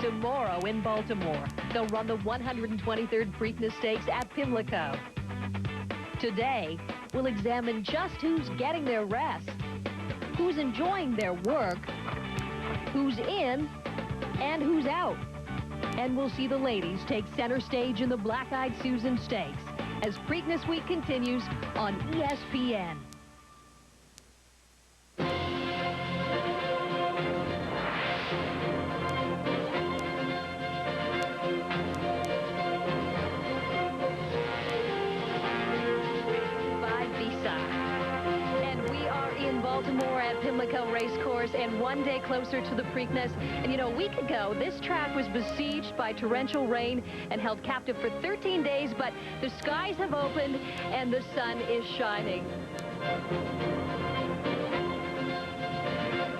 Tomorrow in Baltimore, they'll run the 123rd Preakness Stakes at Pimlico. Today, we'll examine just who's getting their rest, who's enjoying their work, who's in, and who's out. And we'll see the ladies take center stage in the Black-Eyed Susan Stakes as Preakness Week continues on ESPN. Baltimore at Pimlico Racecourse, and one day closer to the Preakness. And you know, a week ago, this track was besieged by torrential rain and held captive for 13 days, but the skies have opened and the sun is shining.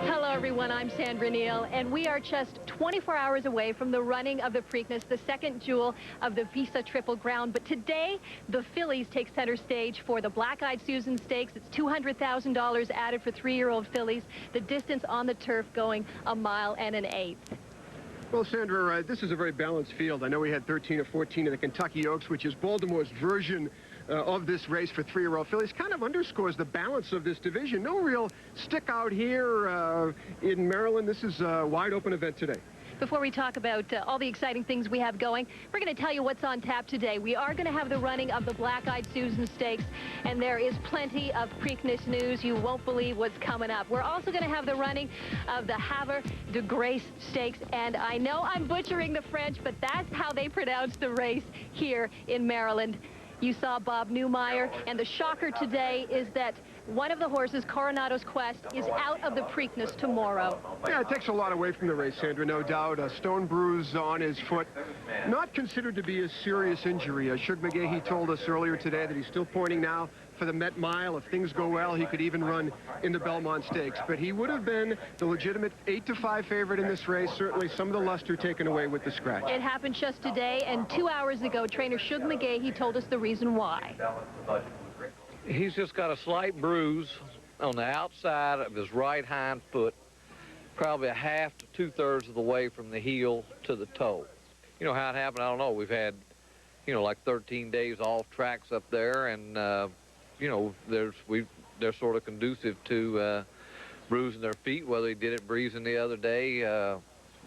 Hello everyone, I'm Sandra Neal, and we are just 24 hours away from the running of the Preakness, the second jewel of the Visa Triple Crown. But today, the fillies take center stage for the Black-Eyed Susan Stakes. It's $200,000 added for 3-year-old fillies. The distance on the turf going 1 mile and 1/8. Well, Sandra, this is a very balanced field. I know we had 13 or 14 in the Kentucky Oaks, which is Baltimore's version of this race for 3-year-old fillies. Kind of underscores the balance of this division. No real stick out here in Maryland. This is a wide open event today. Before we talk about all the exciting things we have going, we're going to tell you what's on tap today. We are going to have the running of the Black-Eyed Susan Stakes, and there is plenty of Preakness news. You won't believe what's coming up. We're also going to have the running of the Havre de Grace Stakes, and I know I'm butchering the French, but that's how they pronounce the race here in Maryland. You saw Bob Newmeyer, and the shocker today is that one of the horses, Coronado's Quest, is out of the Preakness tomorrow. Yeah, it takes a lot away from the race, Sandra, no doubt. A stone bruise on his foot. Not considered to be a serious injury. Shug McGahee told us earlier today that he's still pointing now for the Met Mile. If things go well, he could even run in the Belmont Stakes. But he would have been the legitimate 8-5 favorite in this race. Certainly some of the luster taken away with the scratch. It happened just today, and 2 hours ago, trainer Shug McGahee told us the reason why. He's just got a slight bruise on the outside of his right hind foot, probably 1/2 to 2/3 of the way from the heel to the toe. You know how it happened, I don't know. We've had, you know, like 13 days off tracks up there, and you know, they're sort of conducive to bruising their feet, whether he did it breezing the other day,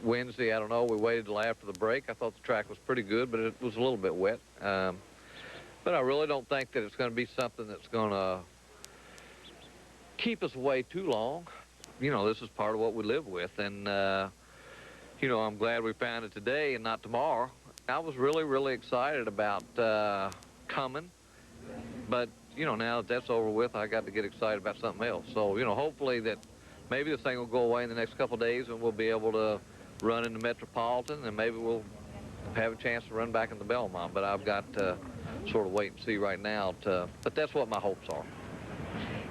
Wednesday, I don't know. We waited till after the break. I thought the track was pretty good, but it was a little bit wet. But I really don't think that it's going to be something that's going to keep us away too long. You know, this is part of what we live with, and you know, I'm glad we found it today and not tomorrow. I was really, really excited about coming, but you know, now that that's over with, I got to get excited about something else. So, you know, hopefully that maybe this thing will go away in the next couple of days and we'll be able to run in the Metropolitan, and maybe we'll have a chance to run back in the Belmont. But I've got to sort of wait and see right now. But that's what my hopes are.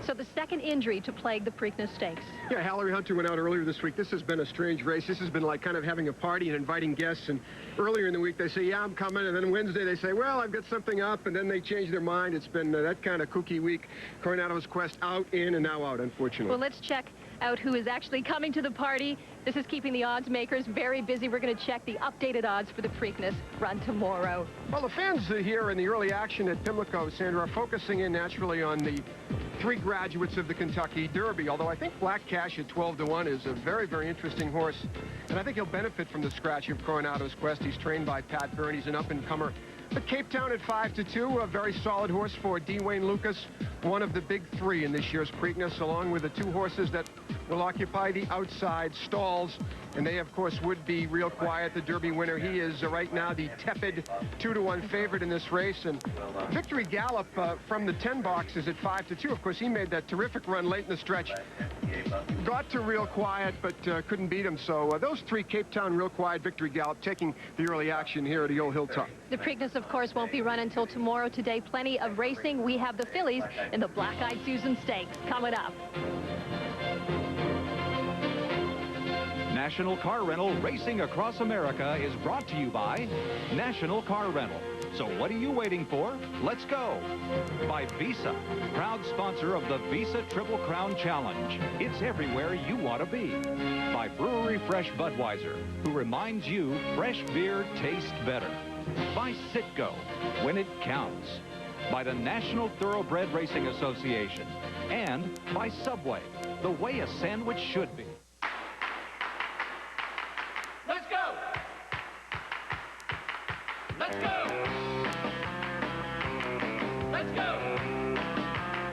So the second injury to plague the Preakness Stakes. Yeah, Hallery Hunter went out earlier this week. This has been a strange race. This has been like kind of having a party and inviting guests. And earlier in the week, they say, yeah, I'm coming. And then Wednesday, they say, well, I've got something up. And then they change their mind. It's been that kind of kooky week. Coronado's Quest out, in, and now out, unfortunately. Well, let's check out who is actually coming to the party. This is keeping the odds makers very busy. We're going to check the updated odds for the Preakness run tomorrow. Well, the fans here in the early action at Pimlico, Sandra, are focusing in naturally on the 3 graduates of the Kentucky Derby, although I think Black Cash at 12-1 is a very, very interesting horse, and I think he'll benefit from the scratch of Coronado's Quest. He's trained by Pat Byrne. He's an up-and-comer. But Cape Town at 5-2, a very solid horse for D. Wayne Lucas, one of the big 3 in this year's Preakness, along with the 2 horses that will occupy the outside stalls. And they, of course, would be Real Quiet, the Derby winner. He is right now the tepid 2-1 favorite in this race. And Victory Gallop from the 10 box is at 5-2. Of course, he made that terrific run late in the stretch. Got to Real Quiet, but couldn't beat him. So those 3, Cape Town, Real Quiet, Victory Gallop, taking the early action here at the old Hilltop. The Preakness, of course, won't be run until tomorrow. Today, plenty of racing. We have the fillies in the Black-Eyed Susan Stakes coming up. National Car Rental racing across America is brought to you by National Car Rental. So what are you waiting for? Let's go. By Visa, proud sponsor of the Visa Triple Crown Challenge. It's everywhere you want to be. By Brewery Fresh Budweiser, who reminds you fresh beer tastes better. By Citgo, when it counts. By the National Thoroughbred Racing Association. And by Subway, the way a sandwich should be. Let's go! Let's go! Let's go!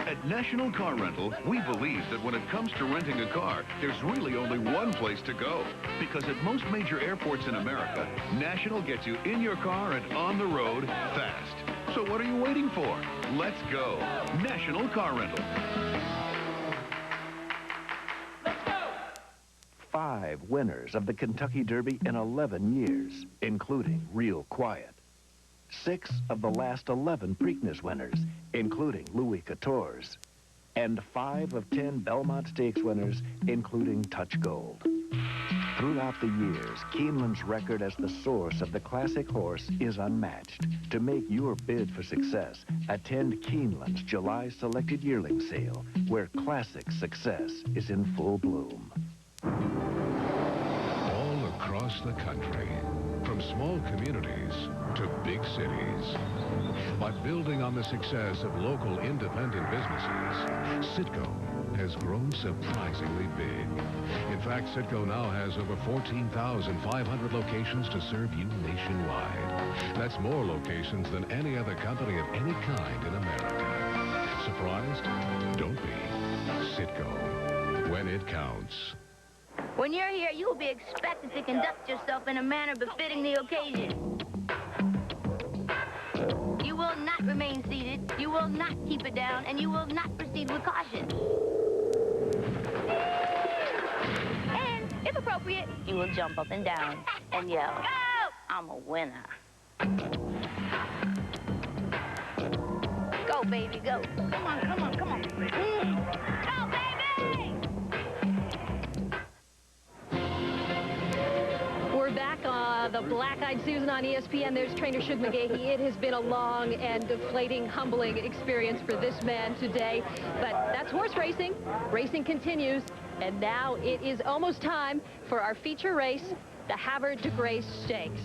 At National Car Rental, we believe that when it comes to renting a car, there's really only one place to go. Because at most major airports in America, National gets you in your car and on the road fast. So what are you waiting for? Let's go. National Car Rental. Let's go! 5 winners of the Kentucky Derby in 11 years, including Real Quiet. 6 of the last 11 Preakness winners, including Louis XIV. And 5 of 10 Belmont Stakes winners, including Touch Gold. Throughout the years, Keeneland's record as the source of the classic horse is unmatched. To make your bid for success, attend Keeneland's July Selected Yearling Sale, where classic success is in full bloom. All across the country, from small communities to big cities. By building on the success of local independent businesses, Citgo has grown surprisingly big. In fact, Citgo now has over 14,500 locations to serve you nationwide. That's more locations than any other company of any kind in America. Surprised? Don't be. Citgo, when it counts. When you're here, you will be expected to conduct yourself in a manner befitting the occasion. You will not remain seated, you will not keep it down, and you will not proceed with caution. And, if appropriate, you will jump up and down and yell, "Go! I'm a winner." Go, baby, go. Come on, come on, come on. Go, baby! We're back on the Black-Eyed Susan on ESPN. There's trainer Shug McGahee. It has been a long and deflating, humbling experience for this man today. But that's horse racing. Racing continues. And now it is almost time for our feature race, the Havre de Grace Stakes.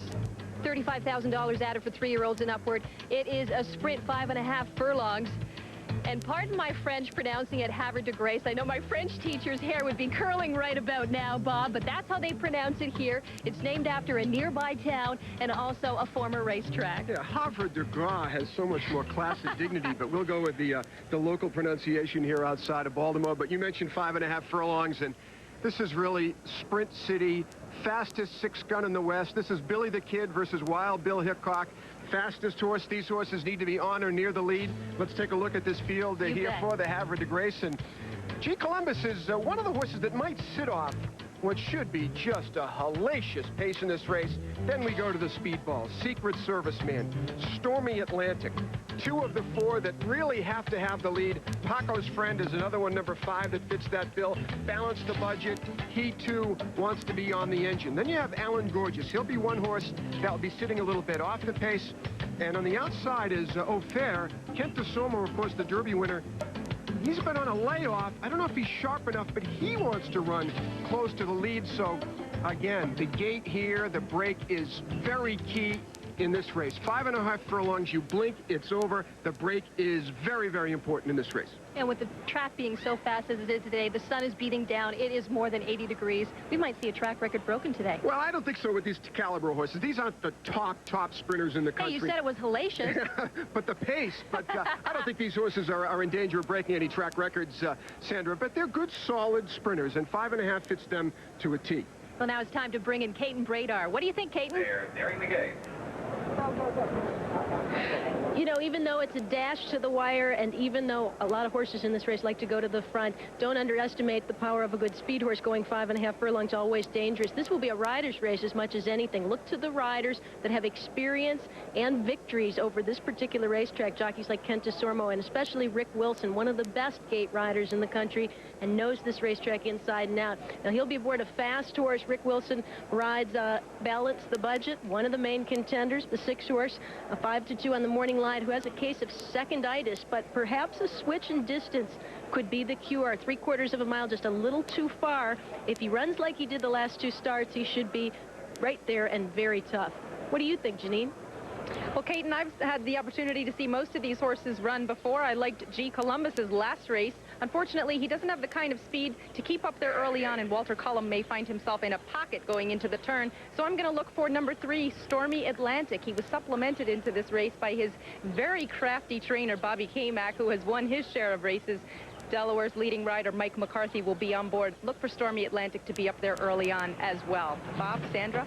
$35,000 added for 3-year-olds and upward. It is a sprint 5.5 furlongs. And pardon my French pronouncing it Havre de Grace. I know my French teacher's hair would be curling right about now, Bob, but that's how they pronounce it here. It's named after a nearby town and also a former racetrack. Yeah, Havre de Grace has so much more class and dignity, but we'll go with the local pronunciation here outside of Baltimore. But you mentioned 5.5 furlongs, and this is really Sprint City, fastest 6-gun in the West. This is Billy the Kid versus Wild Bill Hickok. Fastest horse. These horses need to be on or near the lead. Let's take a look at this field here for the Havre de Grace. And G. Columbus is one of the horses that might sit off what should be just a hellacious pace in this race. Then we go to the speedball, Secret Serviceman, Stormy Atlantic. 2 of the 4 that really have to have the lead. Paco's Friend is another one, number 5, that fits that bill. Balance the budget. He, too, wants to be on the engine. Then you have Alan Gorgeous. He'll be one horse that will be sitting a little bit off the pace. And on the outside is O'Fair. Kent DeSormo, of course, the Derby winner. He's been on a layoff. I don't know if he's sharp enough, but he wants to run close to the lead. So, again, the gate here, the break is very key in this race. 5.5 furlongs, you blink, it's over. The break is very, very important in this race. And with the track being so fast as it is today, the sun is beating down. It is more than 80 degrees. We might see a track record broken today. Well, I don't think so with these caliber horses. These aren't the top sprinters in the country. Hey, you said it was hellacious. But the pace. But I don't think these horses are in danger of breaking any track records, Sandra. But they're good, solid sprinters, and 5.5 fits them to a T. Well, now it's time to bring in Caton Bradar. What do you think, Caton? They're nearing the gate. You know, even though it's a dash to the wire, and even though a lot of horses in this race like to go to the front, don't underestimate the power of a good speed horse going 5.5 furlongs, always dangerous. This will be a rider's race as much as anything. Look to the riders that have experience and victories over this particular racetrack. Jockeys like Kent DeSormo and especially Rick Wilson, one of the best gate riders in the country. and knows this racetrack inside and out. Now, he'll be aboard a fast horse. Rick Wilson rides Balance the Budget, one of the main contenders, the 6 horse, a 5-2 on the morning line, who has a case of seconditis, but perhaps a switch in distance could be the cure. 3/4 of a mile, just a little too far. If he runs like he did the last 2 starts, he should be right there and very tough. What do you think, Janine? Well, Kate, and I've had the opportunity to see most of these horses run before. I liked G. Columbus's last race. Unfortunately, he doesn't have the kind of speed to keep up there early on, and Walter Cullum may find himself in a pocket going into the turn. So I'm going to look for number 3, Stormy Atlantic. He was supplemented into this race by his very crafty trainer, Bobby Kamak, who has won his share of races. Delaware's leading rider, Mike McCarthy, will be on board. Look for Stormy Atlantic to be up there early on as well. Bob, Sandra?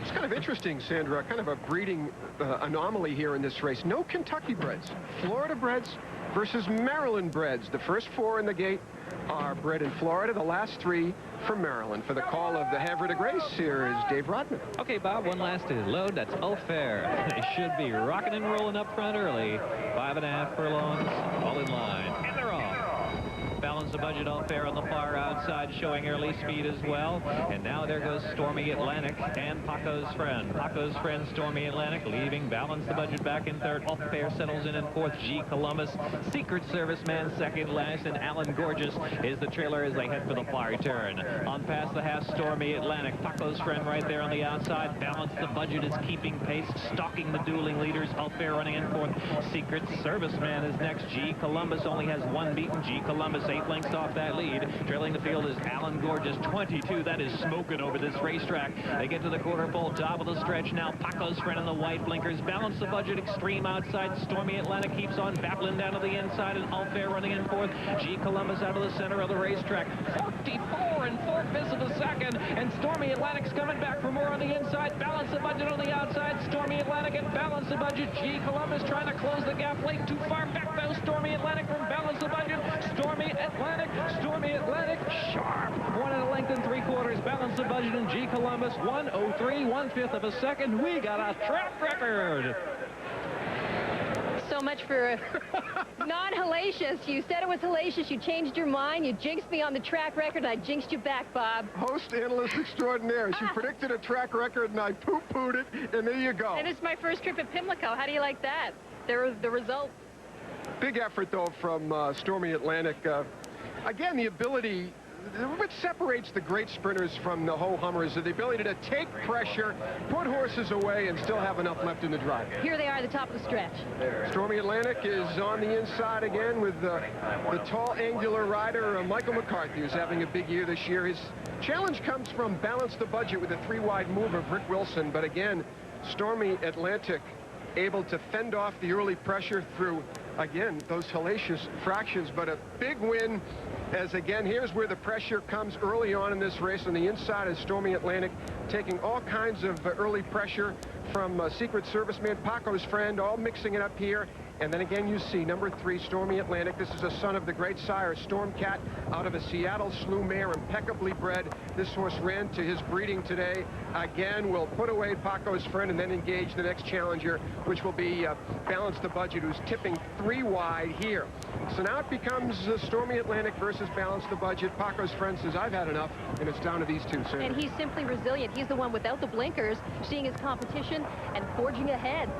It's kind of interesting, Sandra, kind of a breeding anomaly here in this race. No Kentucky breds. Florida breds versus Maryland breds. The first 4 in the gate are bred in Florida. The last 3 from Maryland. For the call of the Havre de Grace, here is Dave Rodman. Okay, Bob, one last load. That's all fair. They should be rocking and rolling up front early. 5.5 furlongs, all in line. And they're off. Balance the Budget all fair on the far outside, showing early speed as well. And now there goes Stormy Atlantic and Paco's Friend. Paco's Friend, Stormy Atlantic, leaving Balance the Budget back in 3rd. Off fair settles in 4th, G. Columbus. Secret Service Man 2nd last, and Alan Gorgeous is the trailer as they head for the far turn. On past the half, Stormy Atlantic. Paco's Friend right there on the outside. Balance the Budget is keeping pace, stalking the dueling leaders. Off fair running in 4th. Secret Service Man is next. G. Columbus only has 1 beaten. G. Columbus 8 lengths off that lead. Trailing the field is Alan Gorgeous, 22. That is smoking over this racetrack. They get to the quarter pole, top of the stretch now. Paco's Friend in the white blinkers. Balance the Budget extreme outside. Stormy Atlantic keeps on battling down to the inside, and all fair running in 4th. G. Columbus out of the center of the racetrack. 44 and 4/5 of a second, and Stormy Atlantic's coming back for more on the inside. Balance the Budget on the outside. Stormy Atlantic and Balance the Budget. G. Columbus trying to close the gap late. Too far back though. Stormy Atlantic from Balance the Budget. Stormy Atlantic, sharp. 1 length and 3/4. Balance the Budget and G. Columbus. 1:03, 1/5 of a second. We got a track record. So much for non-hellacious. You said it was hellacious. You changed your mind. You jinxed me on the track record, and I jinxed you back, Bob. Host analyst extraordinaire. She predicted a track record, and I poo-pooed it, and there you go. And it's my first trip at Pimlico. How do you like that? The result. Big effort, though, from Stormy Atlantic. Again, the ability, what separates the great sprinters from the ho-hummers is the ability to take pressure, put horses away, and still have enough left in the drive. Here they are at the top of the stretch. Stormy Atlantic is on the inside again with the tall, angular rider, Michael McCarthy, who's having a big year this year. His challenge comes from Balance the Budget with a 3-wide move of Rick Wilson. But again, Stormy Atlantic able to fend off the early pressure through, again, those hellacious fractions. But a big win, as again, here's where the pressure comes early on in this race. On the inside is Stormy Atlantic, taking all kinds of early pressure from Secret Service Man, Paco's Friend, all mixing it up here. And then again, you see number 3, Stormy Atlantic. This is a son of the great sire, Stormcat, out of a Seattle slew mare, impeccably bred. This horse ran to his breeding today. Again, we'll put away Paco's Friend and then engage the next challenger, which will be Balance the Budget, who's tipping 3 wide here. So now it becomes Stormy Atlantic versus Balance the Budget. Paco's Friend says, I've had enough, and it's down to these 2. Sandra. And he's simply resilient. He's the one without the blinkers, seeing his competition and forging ahead.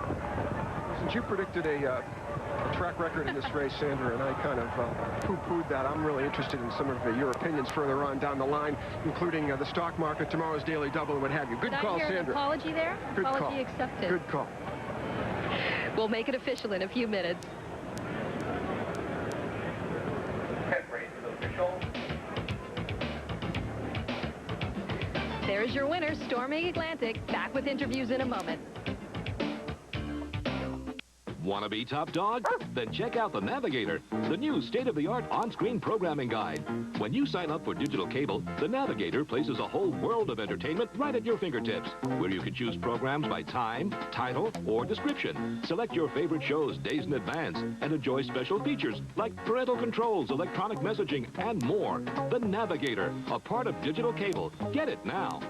Since you predicted a track record in this race, Sandra, and I kind of poo-pooed that, I'm really interested in some of your opinions further on down the line, including the stock market, tomorrow's Daily Double, and what have you. Good call, Sandra. An apology there? Good apology call. Accepted. Good call. We'll make it official in a few minutes. There's your winner, Stormy Atlantic. Back with interviews in a moment. Want to be top dog? Then check out The Navigator, the new state-of-the-art on-screen programming guide. When you sign up for digital cable, The Navigator places a whole world of entertainment right at your fingertips, where you can choose programs by time, title, or description. Select your favorite shows days in advance and enjoy special features like parental controls, electronic messaging, and more. The Navigator, a part of digital cable. Get it now.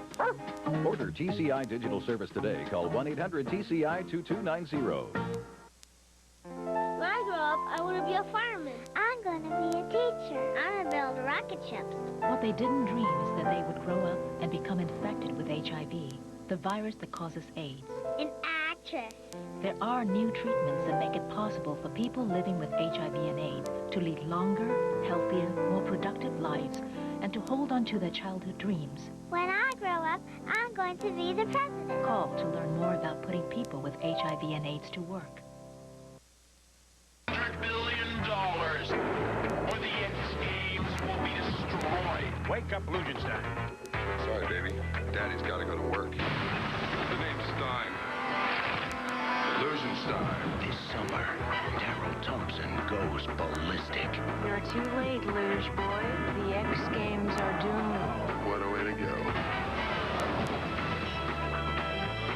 Order TCI Digital Service today. Call 1-800-TCI-2290. When I grow up, I want to be a fireman. I'm going to be a teacher. I'm going to build rocket ships. What they didn't dream is that they would grow up and become infected with HIV, the virus that causes AIDS. An actress. There are new treatments that make it possible for people living with HIV and AIDS to lead longer, healthier, more productive lives and to hold on to their childhood dreams. When I grow up, I'm going to be the president. Call to learn more about putting people with HIV and AIDS to work. $100 billion, or the X Games will be destroyed. Wake up, Lugenstein. Sorry, baby. Daddy's got to go to work. The name's Stein. Lugenstein. This summer, Daryl Thompson goes ballistic. You're too late, Luge boy. The X Games are doomed. What a way to go.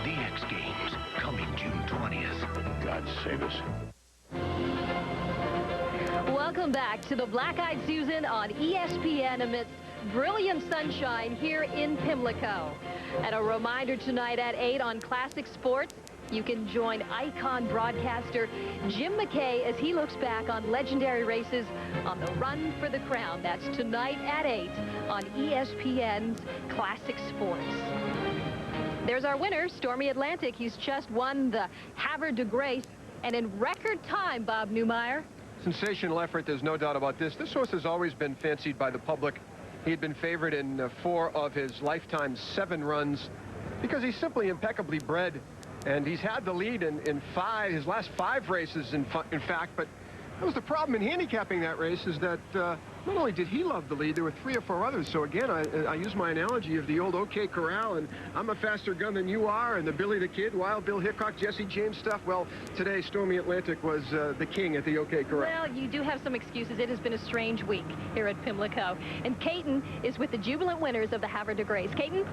The X Games, coming June 20th. God save us. Welcome back to the Black-Eyed Susan on ESPN amidst brilliant sunshine here in Pimlico. And a reminder tonight at 8 on Classic Sports, you can join icon broadcaster Jim McKay as he looks back on legendary races on the Run for the Crown. That's tonight at 8 on ESPN's Classic Sports. There's our winner, Stormy Atlantic. He's just won the Havre de Grace, and in record time, Bob Newmeyer. Sensational effort, there's no doubt about this. This horse has always been fancied by the public. He had been favored in 4 of his lifetime 7 runs because he's simply impeccably bred. And he's had the lead in his last 5 races, in fact. But that was the problem in handicapping that race, is that not only did he love the lead, there were 3 or 4 others. So again, I use my analogy of the old OK Corral, and I'm a faster gun than you are, and the Billy the Kid, Wild Bill Hickok, Jesse James stuff. Well, today Stormy Atlantic was the king at the OK Corral. Well, you do have some excuses. It has been a strange week here at Pimlico. And Caton is with the jubilant winners of the Havre de Grace. Caton?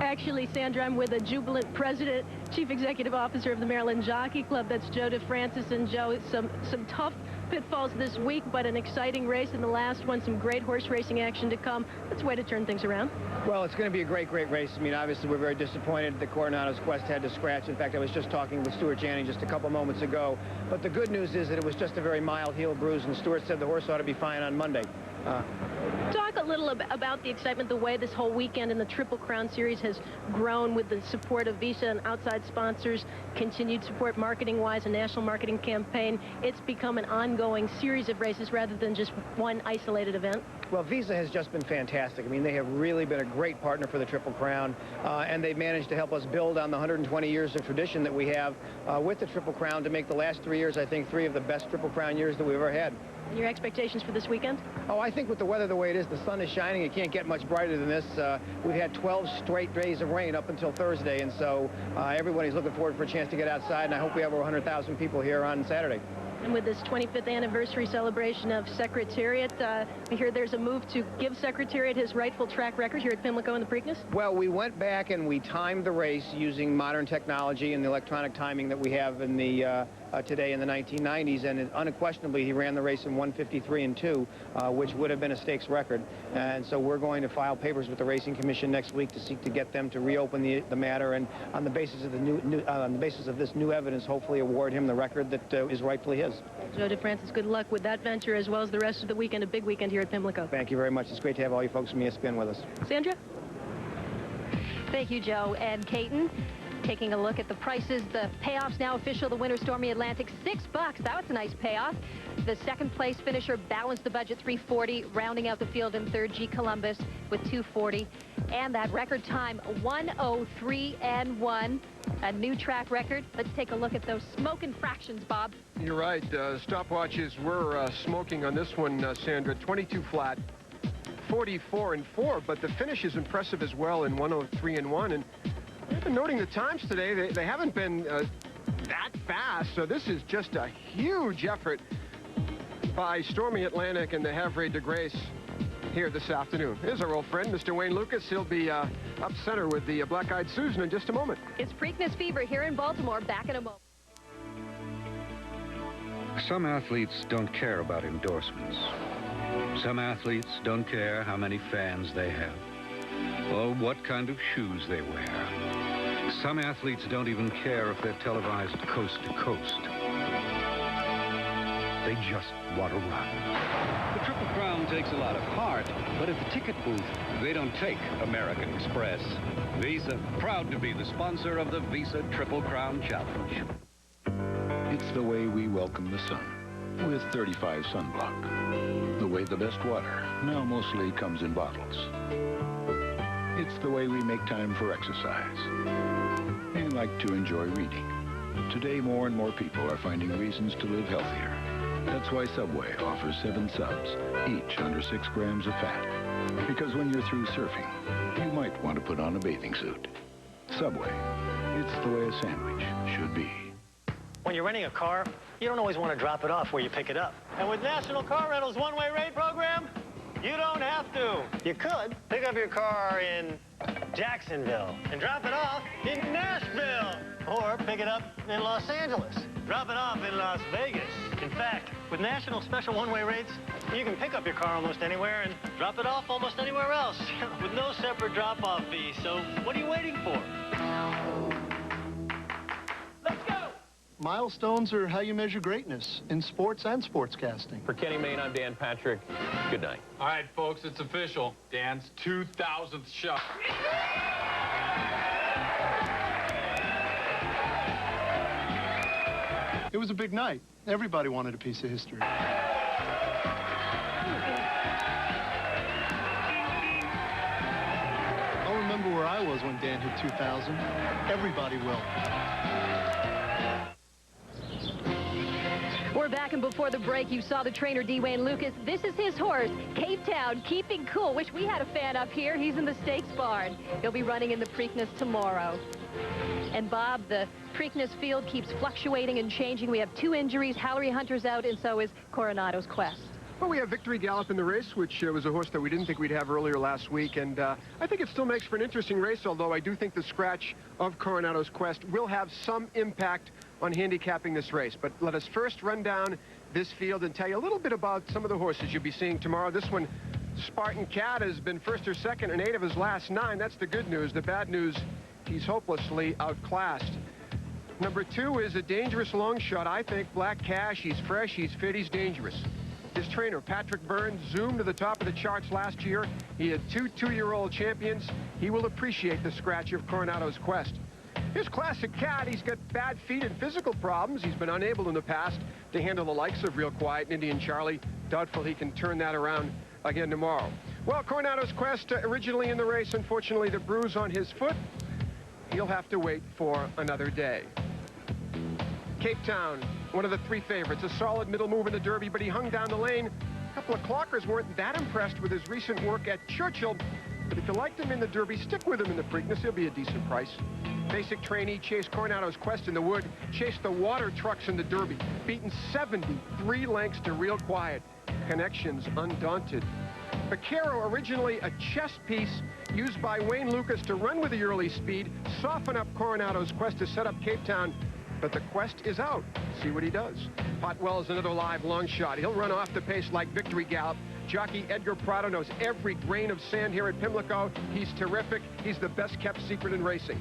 Actually, Sandra, I'm with a jubilant president, chief executive officer of the Maryland Jockey Club. That's Joe DeFrancis. And Joe, some tough pitfalls this week, but an exciting race in the last one. Some great horse racing action to come. That's a way to turn things around. Well, it's going to be a great race. I mean, obviously, we're very disappointed that Coronado's Quest had to scratch. In fact, I was just talking with Stuart Channing just a couple moments ago. But the good news is that it was just a very mild heel bruise, and Stuart said the horse ought to be fine on Monday. Talk a little about the excitement, the way this whole weekend in the Triple Crown Series has grown with the support of Visa and outside sponsors, continued support marketing-wise, a national marketing campaign. It's become an ongoing series of races rather than just one isolated event. Well, Visa has just been fantastic. I mean, they have really been a great partner for the Triple Crown, and they've managed to help us build on the 120 years of tradition that we have with the Triple Crown to make the last 3 years, I think, 3 of the best Triple Crown years that we've ever had. And your expectations for this weekend? Oh, I think with the weather the way it is, the sun is shining. It can't get much brighter than this. We've had 12 straight days of rain up until Thursday, and so everybody's looking forward for a chance to get outside, and I hope we have over 100,000 people here on Saturday. And with this 25th anniversary celebration of Secretariat, we hear there's a move to give Secretariat his rightful track record here at Pimlico in the Preakness? Well, we went back and we timed the race using modern technology and the electronic timing that we have in the today in the 1990s, and unquestionably he ran the race in 1:53 and 2, which would have been a stakes record. And so we're going to file papers with the Racing Commission next week to seek to get them to reopen the matter, and on the basis of the basis of this new evidence, hopefully award him the record that is rightfully his. Joe DeFrancis, good luck with that venture as well as the rest of the weekend. A big weekend here at Pimlico. Thank you very much. It's great to have all you folks from ESPN with us. Sandra? Thank you, Joe. And Caton, taking a look at the prices. The payoff's now official. The winner, Stormy Atlantic, $6. That was a nice payoff. The second place finisher balanced the budget, $340, rounding out the field in third, G. Columbus with $240. And that record time, 1:03.1, a new track record. Let's take a look at those smoking fractions, Bob. You're right. Stopwatches were smoking on this one, Sandra. 22 flat, 44 and 4, but the finish is impressive as well in 1:03.1. And I've been noting the times today. They haven't been that fast, so this is just a huge effort by Stormy Atlantic and the Havre de Grace here this afternoon. Here's our old friend, Mr. Wayne Lucas. He'll be up center with the Black-Eyed Susan in just a moment. It's Preakness Fever here in Baltimore. Back in a moment. Some athletes don't care about endorsements. Some athletes don't care how many fans they have or what kind of shoes they wear. Some athletes don't even care if they're televised coast to coast. They just want to run. The Triple Crown takes a lot of heart, but at the ticket booth, they don't take American Express. Visa, proud to be the sponsor of the Visa Triple Crown Challenge. It's the way we welcome the sun with 35 sunblock. The way the best water now mostly comes in bottles. It's the way we make time for exercise and like to enjoy reading. Today, more and more people are finding reasons to live healthier. That's why Subway offers 7 subs, each under 6 grams of fat. Because when you're through surfing, you might want to put on a bathing suit. Subway, it's the way a sandwich should be. When you're renting a car, you don't always want to drop it off where you pick it up. And with National Car Rental's one-way rate program, you don't have to. You could pick up your car in Jacksonville and drop it off in Nashville. Or pick it up in Los Angeles. Drop it off in Las Vegas. In fact, with National Special one-way rates, you can pick up your car almost anywhere and drop it off almost anywhere else with no separate drop-off fee. So what are you waiting for? Let's go! Milestones are how you measure greatness in sports and sportscasting. For Kenny Mayne, I'm Dan Patrick. Good night. All right, folks, it's official. Dan's 2,000th shot. It was a big night. Everybody wanted a piece of history. I'll remember where I was when Dan hit 2,000. Everybody will. We're back, and before the break, you saw the trainer, Dwayne Lucas. This is his horse, Cape Town, keeping cool. Wish we had a fan up here. He's in the stakes barn. He'll be running in the Preakness tomorrow. And Bob, the Preakness field keeps fluctuating and changing. We have 2 injuries. Hallery Hunter's out, and so is Coronado's Quest. Well, we have Victory Gallop in the race, which was a horse that we didn't think we'd have earlier last week. And I think it still makes for an interesting race, although I do think the scratch of Coronado's Quest will have some impact on handicapping this race. But let us first run down this field and tell you a little bit about some of the horses you'll be seeing tomorrow. This one, Spartan Cat, has been first or second in 8 of his last 9. That's the good news. The bad news, he's hopelessly outclassed. Number 2 is a dangerous long shot, I think. Black Cash. He's fresh, he's fit, he's dangerous. His trainer, Patrick Burns, zoomed to the top of the charts last year. He had 2 two-year-old champions. He will appreciate the scratch of Coronado's Quest. His Classic Cat, he's got bad feet and physical problems. He's been unable in the past to handle the likes of Real Quiet and Indian Charlie. Doubtful he can turn that around again tomorrow. Well, Coronado's Quest, originally in the race, unfortunately, the bruise on his foot. He'll have to wait for another day. Cape Town, one of the 3 favorites. A solid middle move in the Derby, but he hung down the lane. A couple of clockers weren't that impressed with his recent work at Churchill. But if you liked him in the Derby, stick with him in the Preakness. He'll be a decent price. Basic trainee chased Coronado's Quest in the Wood, chased the water trucks in the Derby, beaten 73 lengths to Real Quiet. Connections undaunted. Vaquero, originally a chess piece used by Wayne Lucas to run with the early speed, soften up Coronado's Quest to set up Cape Town. But the Quest is out. See what he does. Potwell's another live long shot. He'll run off the pace like Victory Gallop. Jockey Edgar Prado knows every grain of sand here at Pimlico. He's terrific. He's the best-kept secret in racing.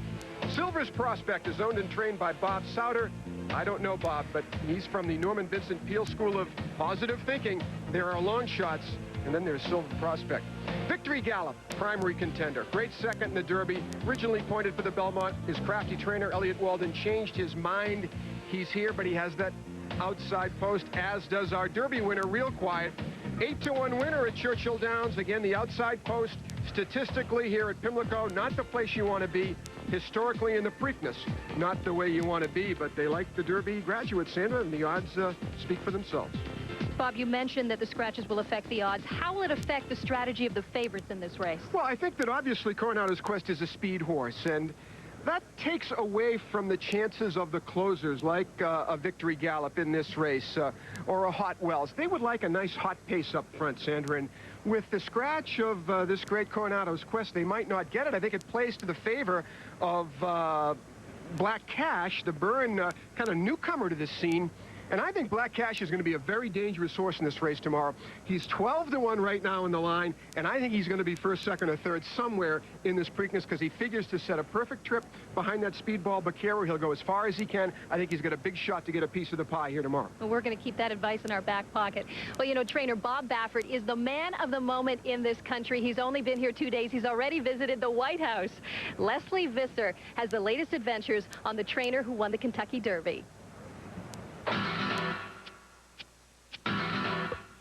Silver's Prospect is owned and trained by Bob Souter. I don't know Bob, but he's from the Norman Vincent Peale School of Positive Thinking. There are long shots, and then there's Silver Prospect. Victory Gallop, primary contender. Great second in the Derby. Originally pointed for the Belmont. His crafty trainer, Elliott Walden, changed his mind. He's here, but he has that outside post, as does our Derby winner, Real Quiet. 8-1 winner at Churchill Downs. Again, the outside post, statistically here at Pimlico, not the place you want to be. Historically in the Preakness, not the way you want to be, but they like the Derby graduates, Sandra, and the odds speak for themselves. Bob, you mentioned that the scratches will affect the odds. How will it affect the strategy of the favorites in this race? Well, I think that obviously Coronado's Quest is a speed horse, and that takes away from the chances of the closers like a Victory Gallop in this race or a Hot Wells. They would like a nice hot pace up front, Sandra, and with the scratch of this great Coronado's Quest, they might not get it. I think it plays to the favor of Black Cash, the Byrne kind of newcomer to this scene. And I think Black Cash is going to be a very dangerous horse in this race tomorrow. He's 12-1 right now in the line, and I think he's going to be first, second, or third somewhere in this Preakness because he figures to set a perfect trip behind that speedball Vaquero. He'll go as far as he can. I think he's got a big shot to get a piece of the pie here tomorrow. Well, we're going to keep that advice in our back pocket. Well, you know, trainer Bob Baffert is the man of the moment in this country. He's only been here 2 days. He's already visited the White House. Leslie Visser has the latest adventures on the trainer who won the Kentucky Derby.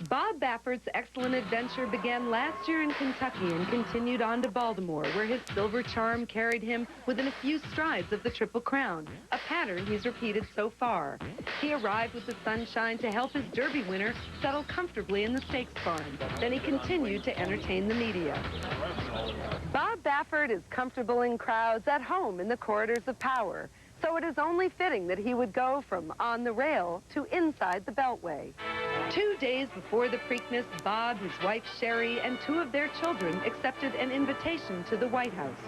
Bob Baffert's excellent adventure began last year in Kentucky and continued on to Baltimore, where his silver charm carried him within a few strides of the Triple Crown, a pattern he's repeated so far. He arrived with the sunshine to help his Derby winner settle comfortably in the stakes farm. Then he continued to entertain the media. Bob Baffert is comfortable in crowds at home in the corridors of power, so it is only fitting that he would go from on the rail to inside the Beltway. 2 days before the Preakness, Bob, his wife Sherry, and 2 of their children accepted an invitation to the White House.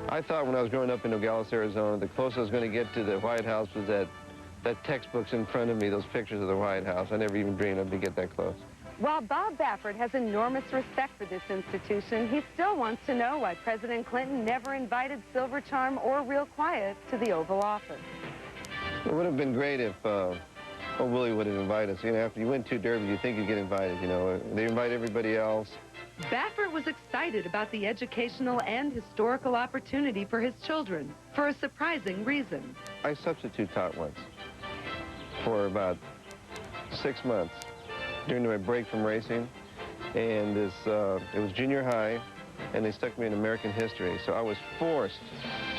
I thought when I was growing up in Nogales, Arizona, the closest I was going to get to the White House was that textbooks in front of me, those pictures of the White House. I never even dreamed I'd get that close. While Bob Baffert has enormous respect for this institution, he still wants to know why President Clinton never invited Silver Charm or Real Quiet to the Oval Office. It would have been great if old Willie would have invited us. You know, after you win 2 derbies, you think you get invited, you know. They invite everybody else. Baffert was excited about the educational and historical opportunity for his children for a surprising reason. I substitute taught once for about 6 months during my break from racing, and it was junior high, and they stuck me in American history. So I was forced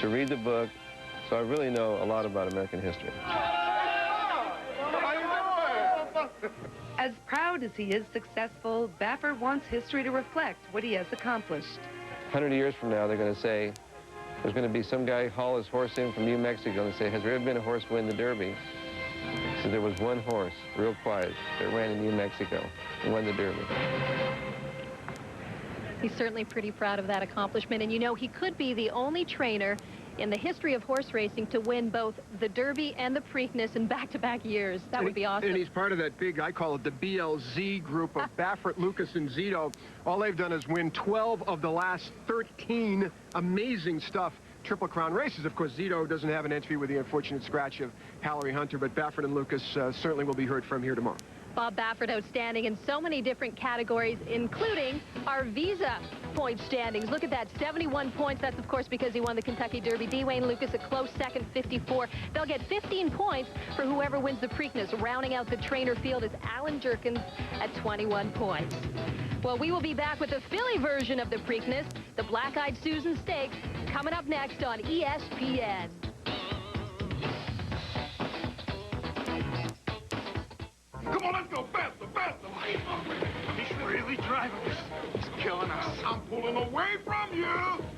to read the book, so I really know a lot about American history. As proud as he is successful, Baffert wants history to reflect what he has accomplished. 100 years from now, they're going to say, there's going to be some guy haul his horse in from New Mexico and say, has there ever been a horse win the Derby? So there was one horse, Real Quiet, that ran in New Mexico and won the Derby. He's certainly pretty proud of that accomplishment. And you know, he could be the only trainer in the history of horse racing to win both the Derby and the Preakness in back-to-back years. That would be awesome. And he's part of that big, I call it the BLZ group of Baffert, Lucas, and Zito. All they've done is win 12 of the last 13 amazing stuff Triple Crown races. Of course, Zito doesn't have an entry with the unfortunate scratch of Hallery Hunter, but Baffert and Lucas certainly will be heard from here tomorrow. Bob Baffert outstanding in so many different categories, including our Visa point standings. Look at that, 71 points. That's, of course, because he won the Kentucky Derby. Dwayne Lucas a close second, 54. They'll get 15 points for whoever wins the Preakness. Rounding out the trainer field is Alan Jerkins at 21 points. Well, we will be back with the Philly version of the Preakness, the Black-Eyed Susan Stakes, coming up next on ESPN. Come on, let's go faster, faster. He's really driving us. He's killing us. I'm pulling away from you.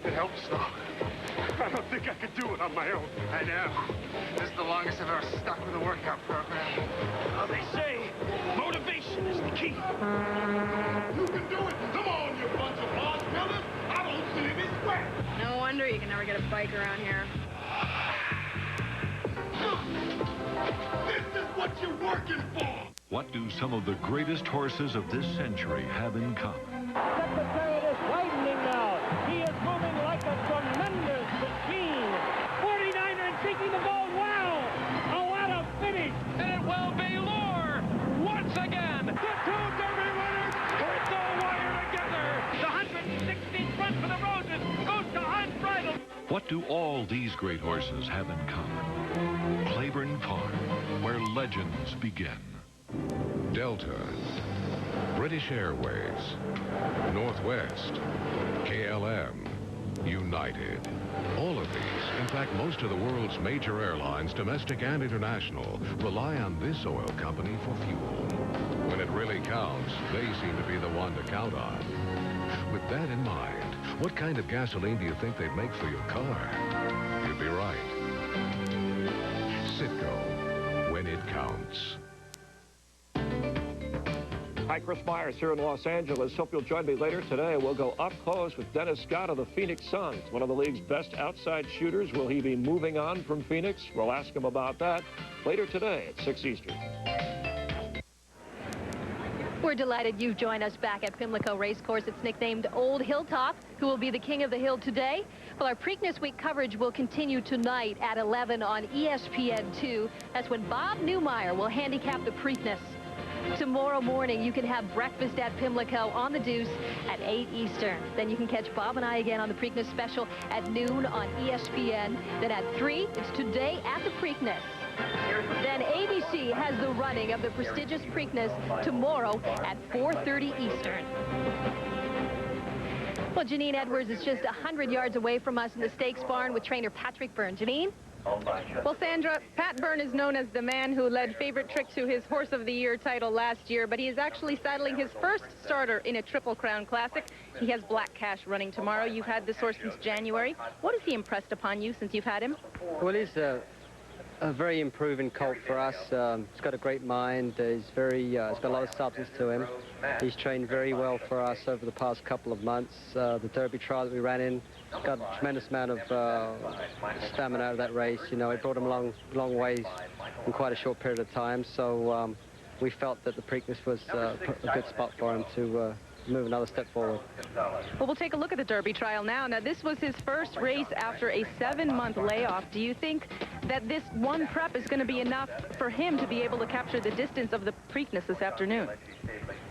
It helps, though. I don't think I could do it on my own. I know. This is the longest I've ever stuck with a workout program. Well, they say motivation is the key. You can do it. Come on, you bunch of boss brothers. I don't see any sweat. No wonder you can never get a bike around here. This is what you're working for. What do some of the greatest horses of this century have in common? Secretariat is widening now. He is moving like a tremendous machine. 49er and seeking the gold. Wow! Oh, what a finish! And it will be Lure once again. The 2 Derby winners hit the wire together. The 116th front for the Roses goes to unbridled. What do all these great horses have in common? Claiborne Farm, where legends begin. Delta, British Airways, Northwest, KLM, United. All of these, in fact, most of the world's major airlines, domestic and international, rely on this oil company for fuel. When it really counts, they seem to be the one to count on. With that in mind, what kind of gasoline do you think they'd make for your car? You'd be right. Citgo, when it counts. Hi, Chris Myers here in Los Angeles. Hope you'll join me later today. We'll go up close with Dennis Scott of the Phoenix Suns, one of the league's best outside shooters. Will he be moving on from Phoenix? We'll ask him about that later today at 6 Eastern. We're delighted you've joined us back at Pimlico Racecourse. It's nicknamed Old Hilltop. Who will be the king of the hill today? Well, our Preakness Week coverage will continue tonight at 11 on ESPN2. That's when Bob Newmeyer will handicap the Preakness. Tomorrow morning, you can have breakfast at Pimlico on the Deuce at 8 Eastern. Then you can catch Bob and I again on the Preakness special at noon on ESPN. Then at 3, it's Today at the Preakness. Then ABC has the running of the prestigious Preakness tomorrow at 4:30 Eastern. Well, Janine Edwards is just 100 yards away from us in the stakes barn with trainer Patrick Byrne. Janine? Well, Sandra, Pat Byrne is known as the man who led Favorite Trick to his Horse of the Year title last year, but he is actually saddling his first starter in a Triple Crown Classic. He has Black Cash running tomorrow. You've had this horse since January. What has he impressed upon you since you've had him? Well, he's a very improving colt for us. He's got a great mind. He's got a lot of substance to him. He's trained very well for us over the past couple of months. The Derby trial that we ran in got a tremendous amount of stamina out of that race. You know, it brought him a long ways in quite a short period of time. So we felt that the Preakness was a good spot for him to move another step forward. Well, we'll take a look at the Derby trial now. Now, this was his first race after a 7-month layoff. Do you think that this one prep is going to be enough for him to be able to capture the distance of the Preakness this afternoon?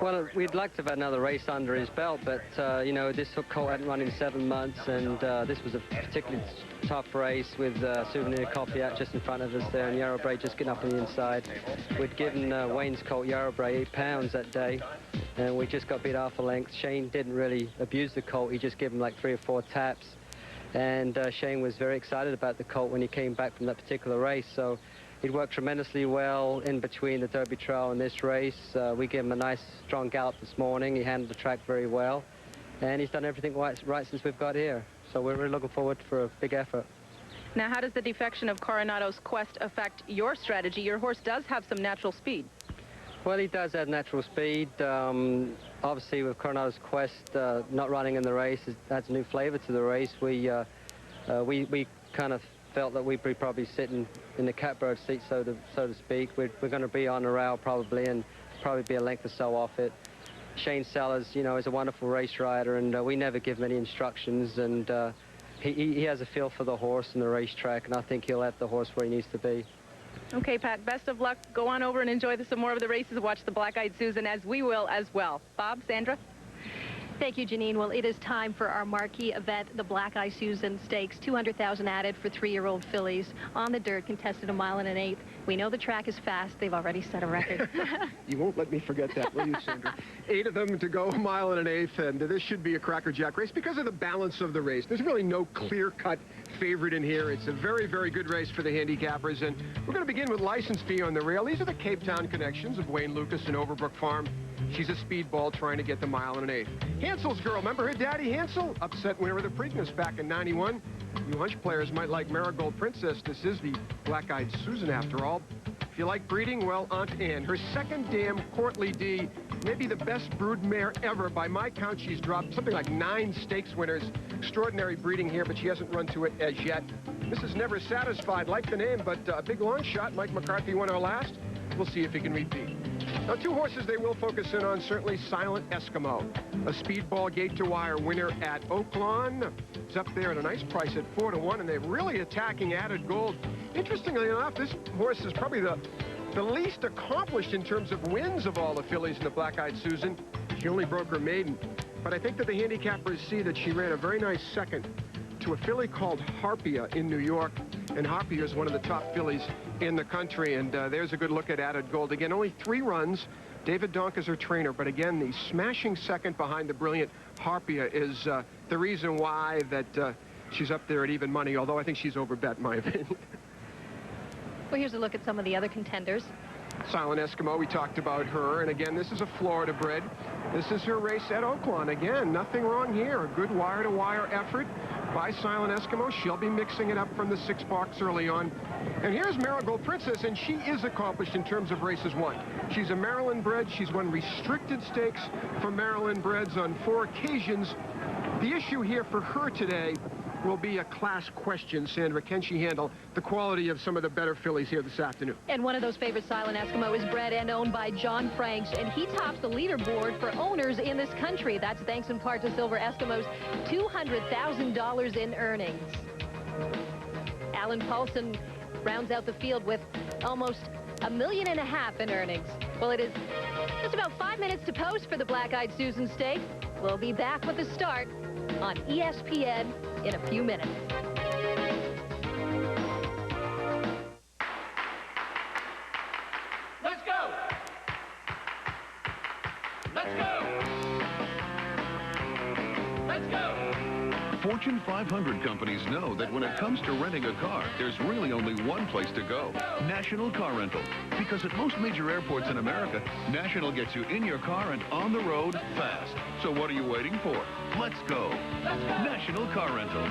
Well, we'd like to have another race under his belt, but, you know, this colt hadn't run in 7 months, and this was a particularly tough race with Souvenir Coffee out just in front of us there, and Yarrow Bray just getting up on the inside. We'd given Wayne's colt, Yarrow Bray, 8 pounds that day, and we just got beat half a length. Shane didn't really abuse the colt. He just gave him like 3 or 4 taps, and Shane was very excited about the colt when he came back from that particular race. So it worked tremendously well in between the Derby trial and this race. We gave him a nice, strong gallop this morning. He handled the track very well, and he's done everything right since we've got here. So we're really looking forward for a big effort. Now, how does the defection of Coronado's Quest affect your strategy? Your horse does have some natural speed. Well, he does have natural speed. Obviously, with Coronado's Quest not running in the race, it adds a new flavor to the race. We kind of felt that we'd be probably sitting in the catbird seat, so to speak. We're going to be on the rail probably, and probably be a length or so off it. Shane Sellers, you know, is a wonderful race rider, and we never give him any instructions, and he has a feel for the horse and the racetrack, and I think he'll have the horse where he needs to be. Okay, Pat, best of luck. Go on over and enjoy some more of the races. Watch the Black-Eyed Susan, as we will as well. Bob, Sandra? Thank you, Janine. Well, it is time for our marquee event, the Black-Eyed Susan Stakes. $200,000 added for 3-year-old fillies on the dirt, contested 1 1/8 miles. We know the track is fast. They've already set a record. You won't let me forget that, will you, Sandra? 8 of them to go, 1 1/8 miles, and this should be a crackerjack race because of the balance of the race. There's really no clear-cut favorite in here. It's a very, very good race for the handicappers, and we're going to begin with license fee on the rail. These are the Cape Town connections of Wayne Lucas and Overbrook Farm. She's a speedball trying to get the 1 1/8 miles. Hansel's girl, remember her daddy Hansel? Upset winner of the Preakness back in '91. You hunch players might like Marigold Princess. This is the Black-Eyed Susan after all. If you like breeding, well, Aunt Ann. Her second dam, Courtly D, maybe the best brood mare ever. By my count, she's dropped something like 9 stakes winners. Extraordinary breeding here, but she hasn't run to it as yet. This is Never Satisfied, like the name, but a big long shot. Mike McCarthy won her last. We'll see if he can repeat. Now, 2 horses they will focus in on, certainly Silent Eskimo. A speedball gate-to-wire winner at Oaklawn. It's up there at a nice price at 4 to 1, and they're really attacking Added Gold. Interestingly enough, this horse is probably the least accomplished in terms of wins of all the fillies in the Black-Eyed Susan. She only broke her maiden. But I think that the handicappers see that she ran a very nice second to a filly called Harpia in New York. And Harpia is one of the top fillies in the country. And there's a good look at Added Gold. Again, only 3 runs. David Donk is her trainer. But again, the smashing second behind the brilliant Harpia is the reason why that she's up there at even money, although I think she's overbet, in my opinion. Well, here's a look at some of the other contenders. Silent Eskimo, we talked about her. And again, this is a Florida bred. This is her race at Oaklawn. Again, nothing wrong here. A good wire-to-wire effort by Silent Eskimo. She'll be mixing it up from the 6 box early on. And here's Marigold Princess, and she is accomplished in terms of races won. She's a Maryland bred. She's won restricted stakes for Maryland breds on 4 occasions. The issue here for her today will be a class question, Sandra. Can she handle the quality of some of the better fillies here this afternoon? And one of those favorite silent Eskimo is bred and owned by John Franks, and he tops the leaderboard for owners in this country. That's thanks in part to Silver Eskimo's $200,000 in earnings. Alan Paulson rounds out the field with almost $1.5 million in earnings. Well, it is just about 5 minutes to post for the Black-Eyed Susan Stakes. We'll be back with the start on ESPN in a few minutes. Let's go! Let's go! Let's go! Fortune 500 companies know that when it comes to renting a car, there's really only one place to go, National Car Rental. Because at most major airports in America, National gets you in your car and on the road fast. So what are you waiting for? Let's go. National Car Rental.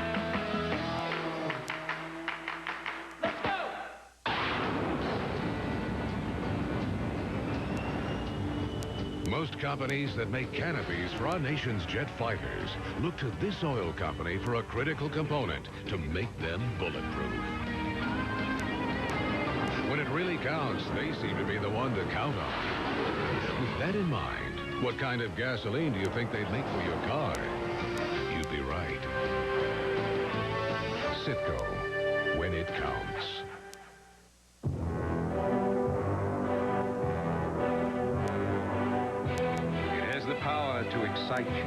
Most companies that make canopies for our nation's jet fighters look to this oil company for a critical component to make them bulletproof. When it really counts, they seem to be the one to count on. With that in mind, what kind of gasoline do you think they'd make for your car? You'd be right. Citgo, when it counts. To excite you.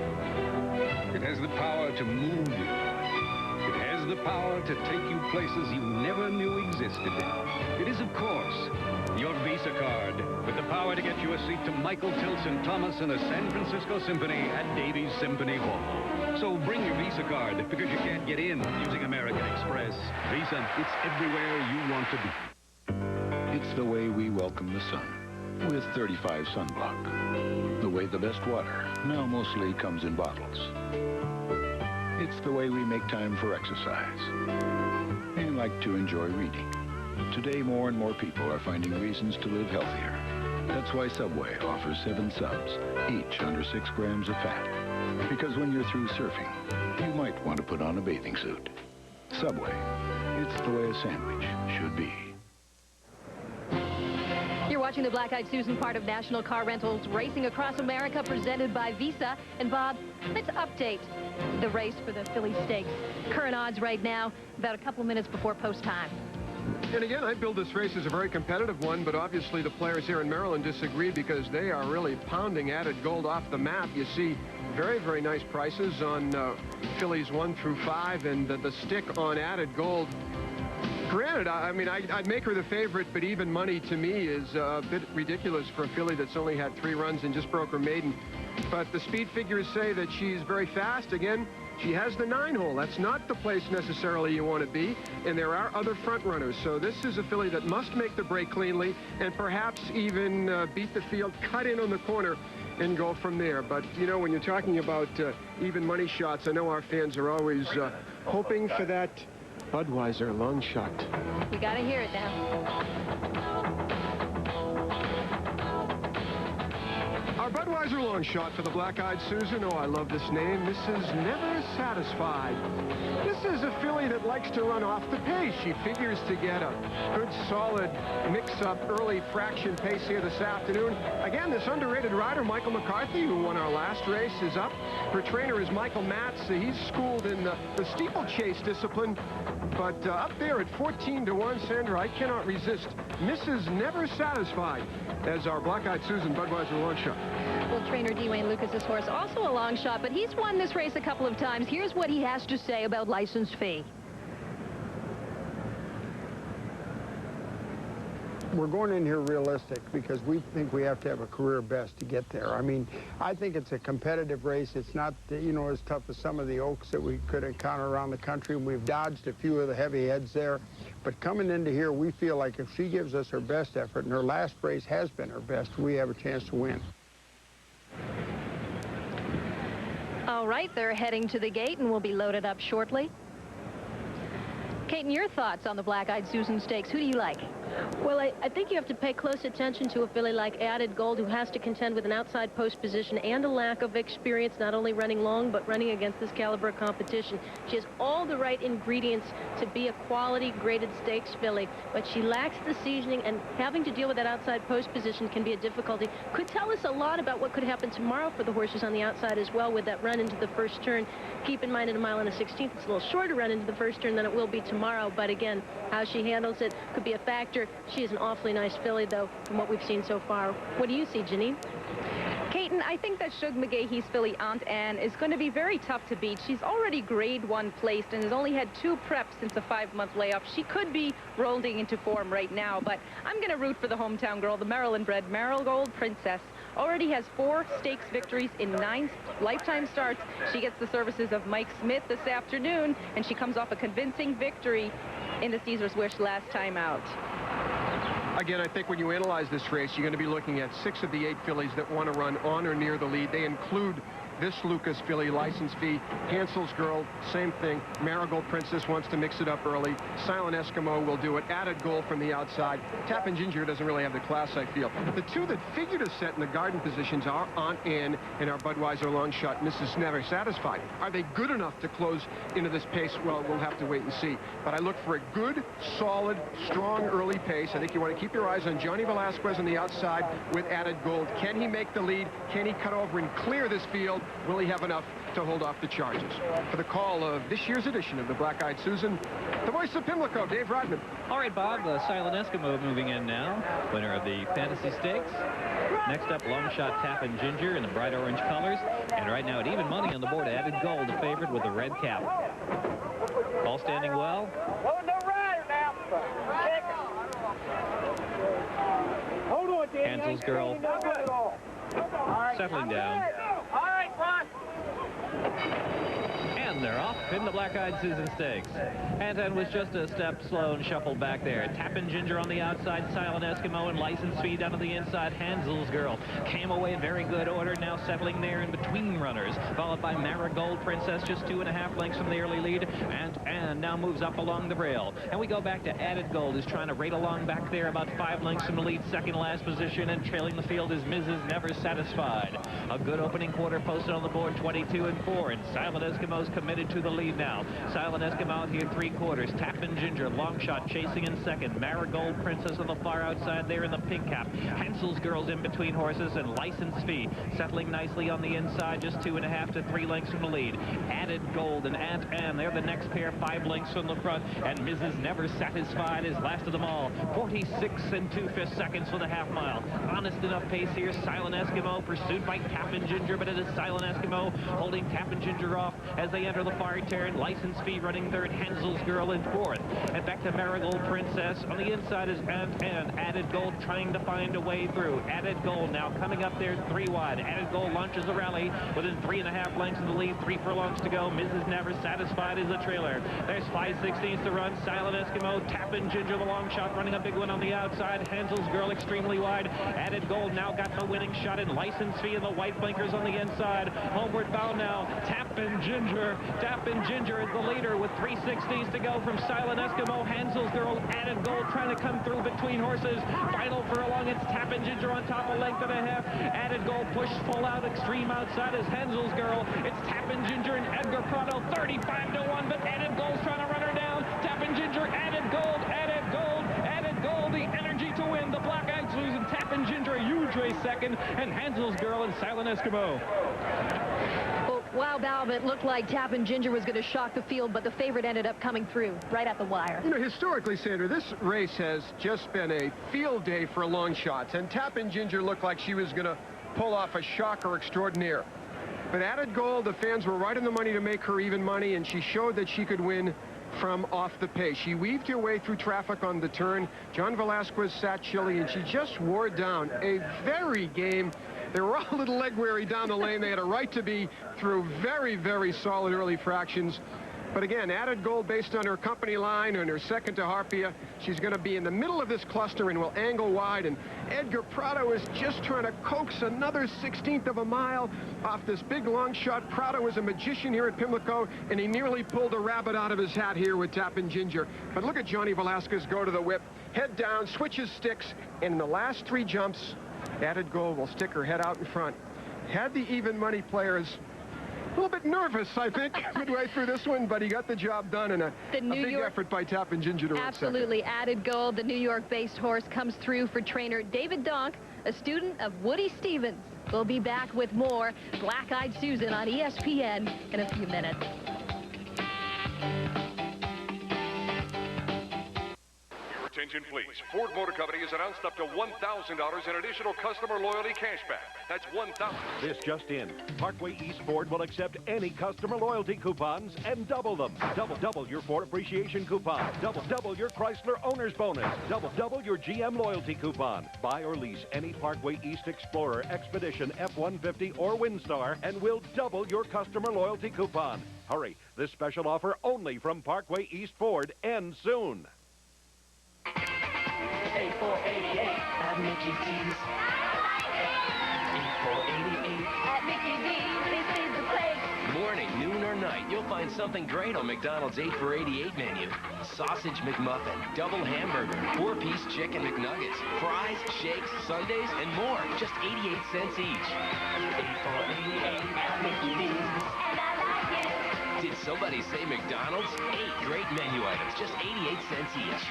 It has the power to move you. It has the power to take you places you never knew existed. It is, of course, your Visa card with the power to get you a seat to Michael Tilson Thomas and the San Francisco Symphony at Davies Symphony Hall. So bring your Visa card because you can't get in using American Express. Visa, it's everywhere you want to be. It's the way we welcome the sun with 35 sunblock. The way the best water now mostly comes in bottles. It's the way we make time for exercise and like to enjoy reading. Today, more and more people are finding reasons to live healthier. That's why Subway offers 7 subs, each under 6 grams of fat. Because when you're through surfing, you might want to put on a bathing suit. Subway, it's the way a sandwich should be. You're watching the Black-Eyed Susan, part of National Car Rentals, racing across America, presented by Visa. And Bob, let's update the race for the Philly Stakes. Current odds right now, about a couple minutes before post time. And again, I build this race as a very competitive one, but obviously the players here in Maryland disagree because they are really pounding Added Gold off the map. You see very, very nice prices on fillies 1 through 5, and the stick on Added Gold. Granted, I mean, I'd make her the favorite, but even money to me is a bit ridiculous for a filly that's only had 3 runs and just broke her maiden. But the speed figures say that she's very fast. Again, she has the 9-hole. That's not the place necessarily you want to be, and there are other front runners. So this is a filly that must make the break cleanly and perhaps even beat the field, cut in on the corner, and go from there. But, you know, when you're talking about even money shots, I know our fans are always hoping for that Budweiser long shot. We got to hear it now. Our Budweiser long shot for the Black-Eyed Susan. Oh, I love this name. Mrs. Never Satisfied. This is a filly that likes to run off the pace. She figures to get a good, solid mix-up early fraction pace here this afternoon. Again, this underrated rider, Michael McCarthy, who won our last race, is up. Her trainer is Michael Matz. He's schooled in the steeplechase discipline. But up there at 14 to 1, Sandra, I cannot resist Mrs. Never Satisfied as our Black-Eyed Susan Budweiser long shot. Well, trainer Dwayne Lucas's horse, also a long shot, but he's won this race a couple of times. Here's what he has to say about license fee. We're going in here realistic because we think we have to have a career best to get there. I mean, I think it's a competitive race. It's not, you know, as tough as some of the oaks that we could encounter around the country. We've dodged a few of the heavy heads there. But coming into here, we feel like if she gives us her best effort, and her last race has been her best, we have a chance to win. All right, they're heading to the gate and will be loaded up shortly. Caton, your thoughts on the Black-Eyed Susan Stakes? Who do you like? Well, I think you have to pay close attention to a filly like Added Gold, who has to contend with an outside post position and a lack of experience, not only running long, but running against this caliber of competition. She has all the right ingredients to be a quality graded stakes filly, but she lacks the seasoning, and having to deal with that outside post position can be a difficulty. Could tell us a lot about what could happen tomorrow for the horses on the outside as well, with that run into the first turn. Keep in mind, at 1 1/16, it's a little shorter run into the first turn than it will be tomorrow, but again, how she handles it could be a factor. She is an awfully nice filly, though, from what we've seen so far. What do you see, Janine? Caton, I think that Shug McGahee's filly Aunt Anne is going to be very tough to beat. She's already grade 1 placed and has only had 2 preps since a 5-month layoff. She could be rolling into form right now, but I'm going to root for the hometown girl, the Maryland-bred Marigold Princess. Already has 4 stakes victories in 9 lifetime starts. She gets the services of Mike Smith this afternoon, and she comes off a convincing victory in the Caesar's Wish last time out. Again, I think when you analyze this race, you're going to be looking at 6 of the 8 fillies that want to run on or near the lead. They include this Lucas filly, License Fee, Hansel's Girl, same thing. Marigold Princess wants to mix it up early. Silent Eskimo will do it. Added Goal from the outside. Tappin' Ginger doesn't really have the class, I feel. The 2 that figure to set in the garden positions are Aunt Anne and our Budweiser long shot, Mrs. Never Satisfied. Are they good enough to close into this pace? Well, we'll have to wait and see. But I look for a good, solid, strong early pace. I think you want to keep your eyes on Johnny Velasquez on the outside with Added Gold. Can he make the lead? Can he cut over and clear this field? Will he have enough to hold off the charges? For the call of this year's edition of the Black-Eyed Susan, the voice of Pimlico, Dave Rodman. All right, Bob, the Silent Eskimo moving in now, winner of the Fantasy Stakes. Next up, Long Shot Tappin' Ginger in the bright orange colors. And right now at even money on the board, Added Gold, the favorite with the red cap. All standing well. Hansel's Girl settling down. And they're off in the Black-Eyed Susan Stakes. Anton was just a step slow and shuffled back there. Tappin' Ginger on the outside, Silent Eskimo and License Fee down to the inside. Hansel's Girl came away in very good order, now settling there in between runners, followed by Marigold Princess, just 2.5 lengths from the early lead, and now moves up along the rail. And we go back to Added Gold, who's trying to rate along back there, about 5 lengths from the lead, second last position, and trailing the field is Mrs. Never Satisfied. A good opening quarter posted on the board, 22-4, and Silent Eskimo's committed to the lead now. Silent Eskimo out here 3/4. Tappin' Ginger, Long Shot chasing in second. Marigold Princess on the far outside there in the pink cap. Hansel's Girl's in between horses, and License Fee settling nicely on the inside, just 2.5 to 3 lengths from the lead. Added Gold and Aunt Anne, they're the next pair, 5 lengths from the front, and Mrs. Never Satisfied is last of them all. 46 2/5 seconds for the half mile. Honest enough pace here. Silent Eskimo pursued by Tappin' Ginger, but it is Silent Eskimo holding Tappin' Ginger off as they enter the far turn. License Fee running third, Hansel's Girl in fourth. And back to Marigold Princess. On the inside is Aunt Anne. Added Gold trying to find a way through. Added Gold now coming up there 3 wide. Added Gold launches the rally within 3.5 lengths of the lead. 3 furlongs to go. Mrs. Never Satisfied is the trailer. There's 5/16 to run. Silent Eskimo, Tappin' Ginger, the long shot, running a big one on the outside. Hansel's Girl extremely wide. Added Gold now got the winning shot, and License Fee and the white blinkers on the inside. Homeward bound now. Tappin' Ginger. Tappin' Ginger is the leader with 3/16 to go from Silent Eskimo. Hansel's Girl, Added Gold trying to come through between horses. Final furlong, it's Tappin' Ginger on top, a length and a half. Added Gold pushed full out, extreme outside is Hansel's Girl. It's Tappin' Ginger and Edgar Prado, 35-1, but Added Gold's trying to run her down. Tappin' Ginger, Added Gold, Added Gold, Added Gold, the energy to win. The Black-Eyed Susan, Tappin' Ginger, a huge race second, and Hansel's Girl and Silent Eskimo. Wow, Bob, it looked like Tappin' Ginger was going to shock the field, but the favorite ended up coming through right at the wire. You know, historically, Sandra, this race has just been a field day for long shots, and Tappin' Ginger looked like she was going to pull off a shocker extraordinaire. But Added Gold, the fans were right on the money to make her even money, and she showed that she could win from off the pace. She weaved her way through traffic on the turn. John Velasquez sat chilly, and she just wore down a very game. They were all a little leg weary down the lane. They had a right to be through very, very solid early fractions. But again, added gold based on her company line and her second to Harpia. She's going to be in the middle of this cluster and will angle wide. And Edgar Prado is just trying to coax another 1/16 of a mile off this big long shot. Prado is a magician here at Pimlico, and he nearly pulled a rabbit out of his hat here with Tappan Ginger. But look at Johnny Velasquez go to the whip, head down, switches sticks, and in the last 3 jumps, added gold will stick her head out in front. Had the even money players a little bit nervous, I think, midway through this one, but he got the job done, and a big effort by Tappan Ginger to run Absolutely. Added gold. The New York-based horse comes through for trainer David Donk, a student of Woody Stevens. We'll be back with more Black-Eyed Susan on ESPN in a few minutes. Attention, please. Ford Motor Company has announced up to $1,000 in additional customer loyalty cashback. That's $1,000. This just in. Parkway East Ford will accept any customer loyalty coupons and double them. Double your Ford appreciation coupon. Double your Chrysler owner's bonus. Double your GM loyalty coupon. Buy or lease any Parkway East Explorer, Expedition, F-150, or Windstar, and we'll double your customer loyalty coupon. Hurry. This special offer only from Parkway East Ford ends soon. 8488 at Mickey D's. 8488 At Mickey D's, this is the place. Morning, noon, or night, you'll find something great on McDonald's 8 for $88 menu. Sausage McMuffin, double hamburger, 4-piece chicken McNuggets, fries, shakes, sundaes, and more. Just 88 cents each. 8488 at Mickey D's. And I like it. Did somebody say McDonald's? 8 great menu items, just 88 cents each.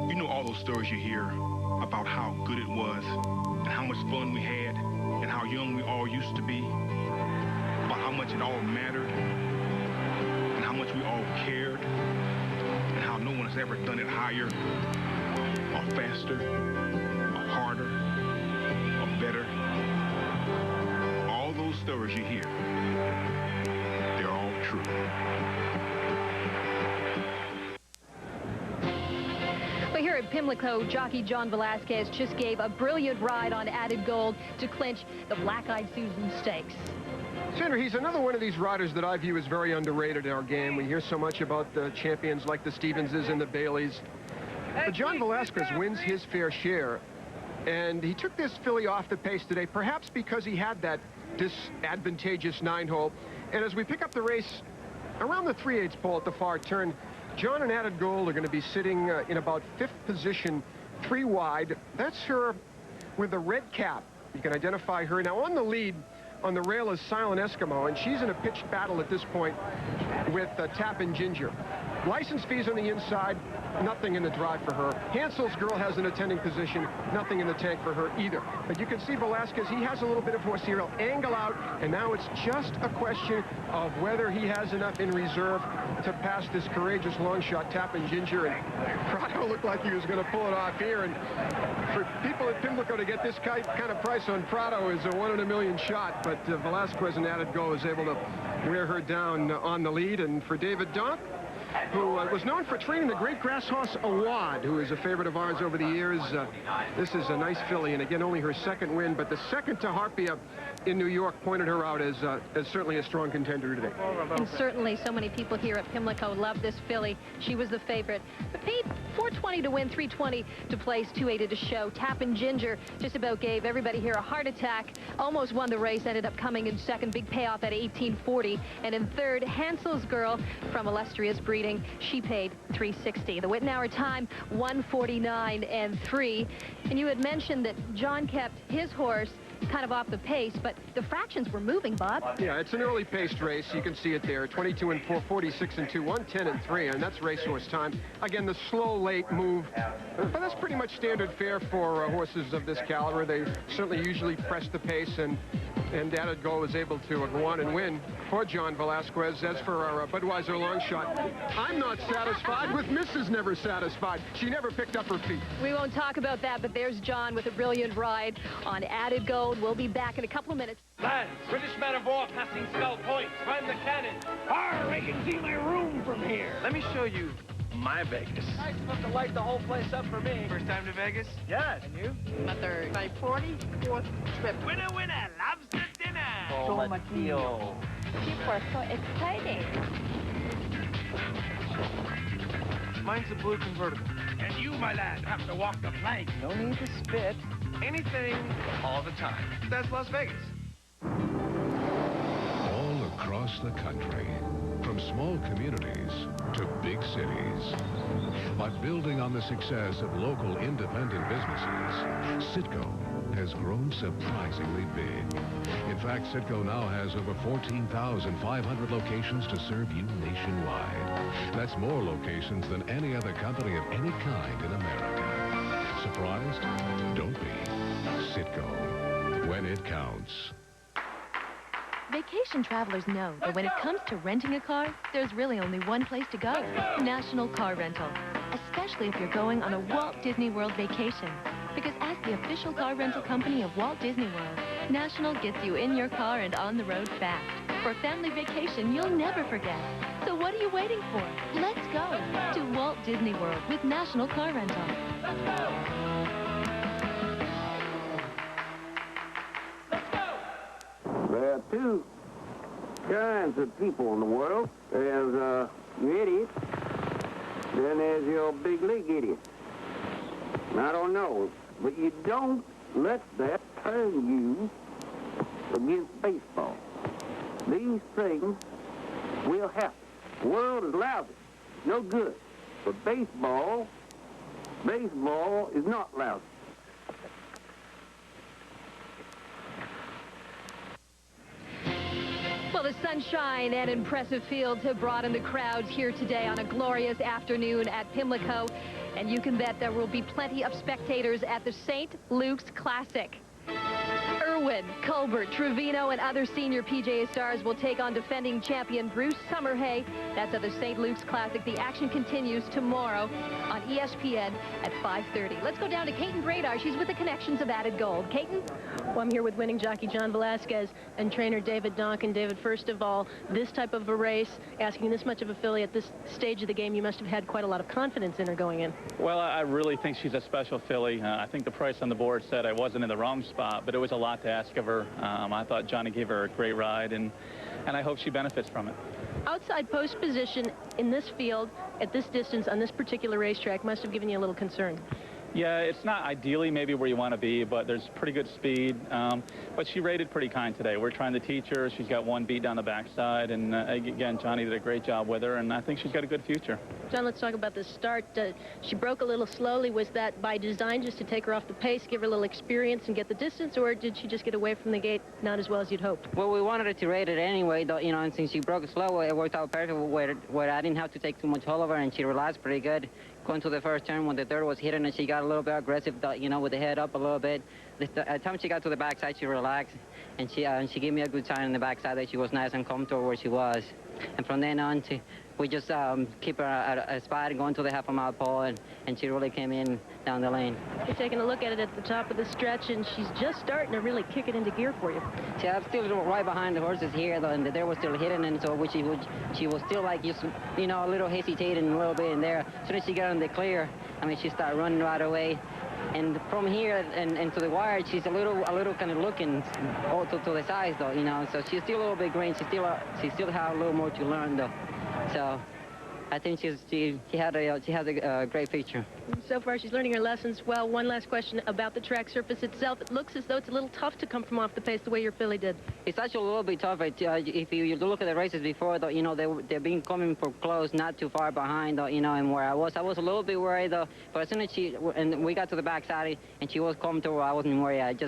You know all those stories you hear about how good it was and how much fun we had and how young we all used to be, about how much it all mattered and how much we all cared and how no one has ever done it higher or faster or harder or better. All those stories you hear, they're all true. But here at Pimlico, jockey John Velasquez just gave a brilliant ride on Added Gold to clinch the Black-Eyed Susan Stakes. Sandra, he's another one of these riders that I view as very underrated in our game. We hear so much about the champions like the Stevenses and the Baileys. But John Velasquez wins his fair share, and he took this filly off the pace today, perhaps because he had that disadvantageous 9-hole. And as we pick up the race around the 3/8 pole at the far turn, John and Added Gold are going to be sitting in about 5th position, 3 wide. That's her with the red cap. You can identify her. Now on the lead, on the rail is Silent Eskimo, and she's in a pitched battle at this point with Tappan Ginger. License fees on the inside, nothing in the drive for her. Hansel's Girl has an attending position, nothing in the tank for her either. But you can see Velasquez, he has a little bit of horse here. He'll angle out, and now it's just a question of whether he has enough in reserve to pass this courageous long shot Tappan Ginger. And Prado looked like he was going to pull it off here. And for people at Pimlico to get this kind of price on Prado is a 1 in a million shot. But Velasquez and Added Gold is able to wear her down on the lead. And for David Donk, who was known for training the great grass horse Awad, who is a favorite of ours over the years. This is a nice filly, and again, only her 2nd win, but the second to Harpia in New York pointed her out as certainly a strong contender today. And certainly so many people here at Pimlico love this filly. She was the favorite, but paid $420 to win, $320 to place, $280 to show. Tappan Ginger just about gave everybody here a heart attack, almost won the race, ended up coming in 2nd, big payoff at $18.40, and in 3rd, Hansel's Girl from Illustrious Breeding. She paid $360. The Wittenauer time, 1:49.3. And you had mentioned that John kept his horse kind of off the pace, but the fractions were moving, Bob. Yeah, it's an early paced race. You can see it there. 22 and 4, 46 and 2, 110 and 3, and that's racehorse time. Again, the slow, late move, but that's pretty much standard fare for horses of this caliber. They certainly usually press the pace, and Added Gold was able to go on and win for John Velasquez. As for our Budweiser long shot, I'm not satisfied with Mrs. Never Satisfied. She never picked up her feet. We won't talk about that, but there's John with a brilliant ride on Added Gold. We'll be back in a couple of minutes. Lads, British man of war passing Skull Point. Prime the cannon. Arr, I can see my room from here. Let me show you my Vegas. Nice enough to light the whole place up for me. First time to Vegas? Yes. And you? My 3rd. My 44th trip. Winner, winner, lobster dinner. Tomatillo. People, so exciting. Mine's a blue convertible. And you, my lad, have to walk the plank. No need to spit. Anything, all the time. That's Las Vegas. All across the country, from small communities to big cities. By building on the success of local independent businesses, Citgo has grown surprisingly big. In fact, Citgo now has over 14,500 locations to serve you nationwide. That's more locations than any other company of any kind in America. Surprised? Don't be. Citgo, when it counts. Vacation travelers know that when it comes to renting a car, there's really only one place to go. National Car Rental. Especially if you're going on a Walt Disney World vacation. Because as the official car rental company of Walt Disney World, National gets you in your car and on the road fast. For a family vacation you'll never forget. So what are you waiting for? Let's go to Walt Disney World with National Car Rental. Let's go! There are two kinds of people in the world. There's you idiots, then there's your big league idiots. And I don't know, but you don't let that turn you against baseball. These things will happen. The world is lousy, no good. But baseball is not lousy. Well, the sunshine and impressive fields have brought in the crowds here today on a glorious afternoon at Pimlico. And you can bet there will be plenty of spectators at the St. Luke's Classic. Irwin, Colbert, Trevino, and other senior PGA stars will take on defending champion Bruce Summerhay. That's at the St. Luke's Classic. The action continues tomorrow on ESPN at 5:30. Let's go down to Katen Bradar. She's with the Connections of Added Gold. Katen? Well, I'm here with winning jockey John Velasquez and trainer David Donkin. David, first of all, this type of a race, asking this much of a filly at this stage of the game, you must have had quite a lot of confidence in her going in. Well, I really think she's a special filly. I think the price on the board said I wasn't in the wrong spot, but it was a lot to ask of her. I thought Johnny gave her a great ride, and I hope she benefits from it. Outside post position in this field, at this distance, on this particular racetrack, must have given you a little concern. Yeah, it's not ideally maybe where you want to be, but there's pretty good speed. But she rated pretty kind today. We're trying to teach her. She's got one beat down the backside, and again, Johnny did a great job with her, and I think she's got a good future. John, let's talk about the start. She broke a little slowly. Was that by design, just to take her off the pace, give her a little experience and get the distance, or did she just get away from the gate not as well as you'd hoped? Well, we wanted her to rate it anyway, though, you know, and since she broke slow, it worked out perfect where I didn't have to take too much hold of her, and she relaxed pretty good. Going to the first turn, when the third was hitting her, she got a little bit aggressive, you know, with the head up a little bit. At the time she got to the backside, she relaxed, and she gave me a good sign in the backside that she was nice and comfortable where she was. And from then on, we just keep her at a spot going to the half-a-mile pole, and she really came in down the lane. You're taking a look at it at the top of the stretch, and she's just starting to really kick it into gear for you. See, I'm still right behind the horses here, though, and there was still hitting, and so she was still like, just, you know, a little hesitating a little bit in there. As soon as she got on the clear, I mean, she started running right away. And from here and to the wire, she's a little kind of looking to the sides, though, you know. So she's still a little bit green. She still has a little more to learn, though. So I think she has a great future. So far, she's learning her lessons well. One last question about the track surface itself. It looks as though it's a little tough to come from off the pace the way your filly did. It's actually a little bit tough. If you look at the races before, though, you know, they've been coming for close, not too far behind, though, you know, and where I was a little bit worried, though. But as soon as we got to the backside and she was comfortable, I wasn't worried.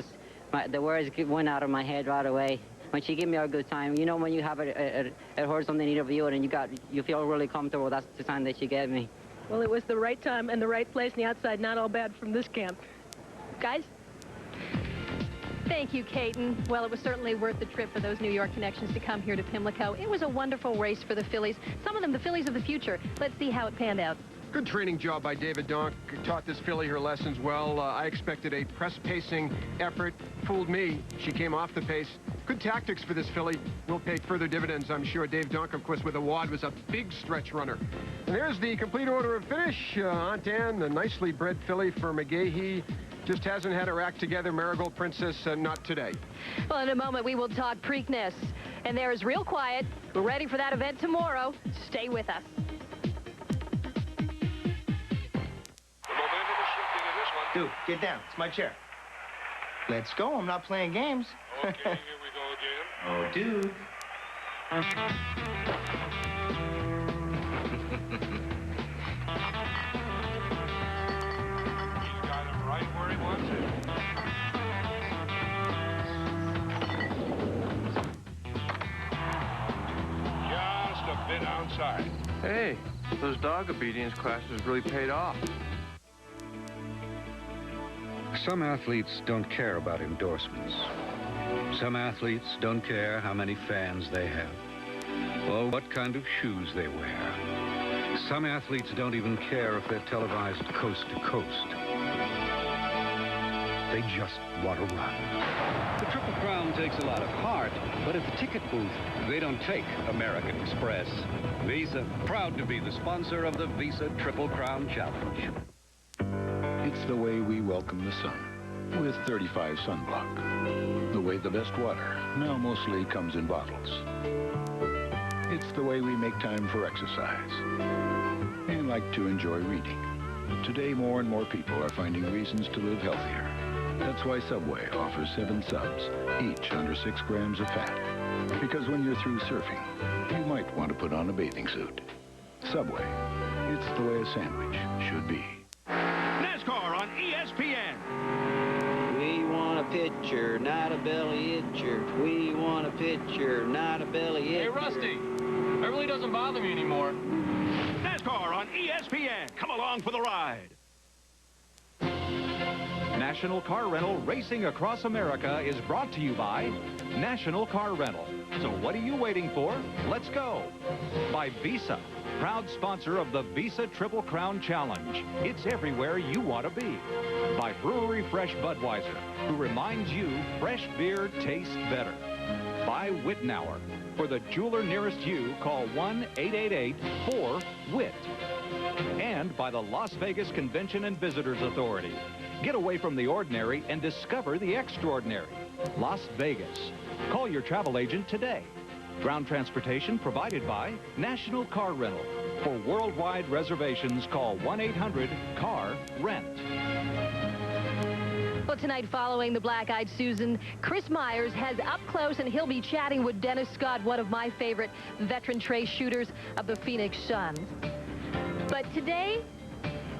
The words went out of my head right away. When she gave me a good time, you know, when you have a horse underneath of you and you feel really comfortable, that's the sign that she gave me. Well, it was the right time and the right place, and the outside not all bad from this camp. Guys? Thank you, Katen. Well, it was certainly worth the trip for those New York connections to come here to Pimlico. It was a wonderful race for the fillies. Some of them, the fillies of the future. Let's see how it panned out. Good training job by David Donk. Taught this filly her lessons well. I expected a press pacing effort. Fooled me. She came off the pace. Good tactics for this filly. Will pay further dividends, I'm sure. Dave Donk, of course, with a wad, was a big stretch runner. And there's the complete order of finish. Antan, the nicely bred filly for McGahee. Just hasn't had her act together. Marigold Princess, not today. Well, in a moment, we will talk Preakness. And there's Real Quiet. We're ready for that event tomorrow. Stay with us. Dude, get down. It's my chair. Let's go. I'm not playing games. Okay, here we go again. Oh, dude. He's got him right where he wants it. Just a bit outside. Hey, those dog obedience classes really paid off. Some athletes don't care about endorsements. Some athletes don't care how many fans they have or what kind of shoes they wear. Some athletes don't even care if they're televised coast to coast. They just want to run. The Triple Crown takes a lot of heart, but at the ticket booth, they don't take American Express. Visa, proud to be the sponsor of the Visa Triple Crown Challenge. It's the way we welcome the sun with 35 sunblock. The way the best water now mostly comes in bottles. It's the way we make time for exercise and like to enjoy reading. Today, more and more people are finding reasons to live healthier. That's why Subway offers 7 subs, each under 6 grams of fat. Because when you're through surfing, you might want to put on a bathing suit. Subway, it's the way a sandwich should be. NASCAR on ESPN. We want a pitcher, not a belly itcher. We want a pitcher, not a belly itcher. Hey, Rusty, that really doesn't bother me anymore. NASCAR on ESPN. Come along for the ride. National Car Rental Racing Across America is brought to you by National Car Rental. So what are you waiting for? Let's go. By Visa, proud sponsor of the Visa Triple Crown Challenge. It's everywhere you want to be. By Brewery Fresh Budweiser, who reminds you fresh beer tastes better. By Wittenauer. For the jeweler nearest you, call 1-888-4-WIT. And by the Las Vegas Convention and Visitors Authority. Get away from the ordinary and discover the extraordinary. Las Vegas. Call your travel agent today. Ground transportation provided by National Car Rental. For worldwide reservations, call 1-800-CAR-RENT. Well, tonight, following the Black-Eyed Susan, Chris Myers has up close, and he'll be chatting with Dennis Scott, one of my favorite veteran trace shooters of the Phoenix Suns. But today,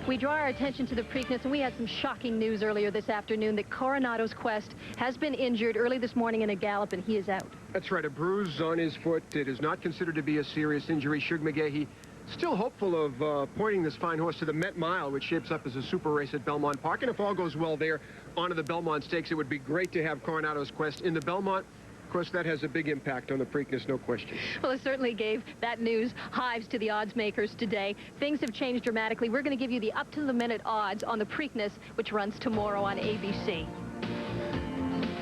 we draw our attention to the Preakness, and we had some shocking news earlier this afternoon that Coronado's Quest has been injured early this morning in a gallop, and he is out. That's right, a bruise on his foot. It is not considered to be a serious injury. Shug McGahee still hopeful of pointing this fine horse to the Met Mile, which shapes up as a super race at Belmont Park. And if all goes well there, onto the Belmont Stakes, it would be great to have Coronado's Quest in the Belmont. Of course, that has a big impact on the Preakness, no question. Well, it certainly gave that news hives to the odds makers today. Things have changed dramatically. We're going to give you the up-to-the-minute odds on the Preakness, which runs tomorrow on ABC.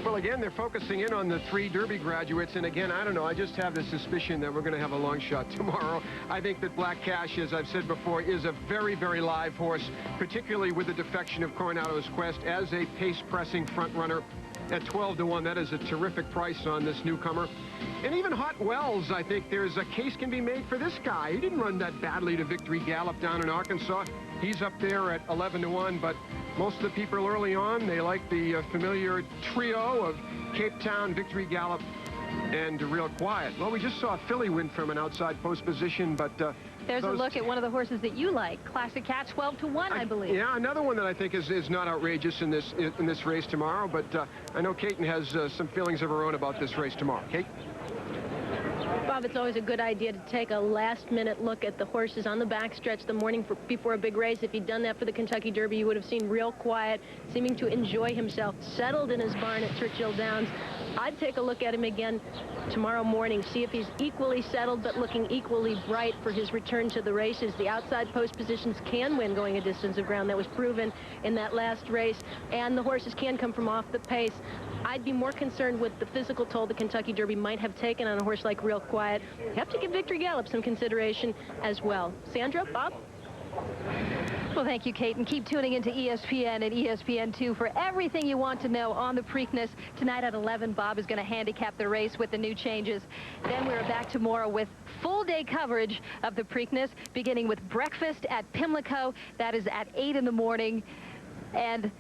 Well, again, they're focusing in on the 3 Derby graduates. And again, I don't know, I just have the suspicion that we're going to have a long shot tomorrow. I think that Black Cash, as I've said before, is a very, very live horse, particularly with the defection of Coronado's Quest as a pace-pressing front runner. At 12-1, that is a terrific price on this newcomer. And even Hot Wells, I think there's a case can be made for this guy. He didn't run that badly to Victory Gallop down in Arkansas. He's up there at 11-1, but most of the people early on, they like the familiar trio of Cape Town, Victory Gallop, and Real Quiet. Well, we just saw a filly win from an outside post position, but there's a look at one of the horses that you like, Classic Cat, 12-1, I believe. Yeah, another one that I think is not outrageous in this race tomorrow, but I know Katen has some feelings of her own about this race tomorrow. Kate? Bob, it's always a good idea to take a last-minute look at the horses on the backstretch the morning before a big race. If he'd done that for the Kentucky Derby, you would have seen Real Quiet, seeming to enjoy himself, settled in his barn at Churchill Downs. I'd take a look at him again tomorrow morning, see if he's equally settled but looking equally bright for his return to the races. The outside post positions can win going a distance of ground. That was proven in that last race, and the horses can come from off the pace. I'd be more concerned with the physical toll the Kentucky Derby might have taken on a horse like Real Quiet. You have to give Victory Gallop some consideration as well. Sandra, Bob? Well, thank you, Kate, and keep tuning into ESPN and ESPN2 for everything you want to know on the Preakness. Tonight at 11, Bob is going to handicap the race with the new changes. Then we're back tomorrow with full-day coverage of the Preakness, beginning with breakfast at Pimlico. That is at 8 in the morning, and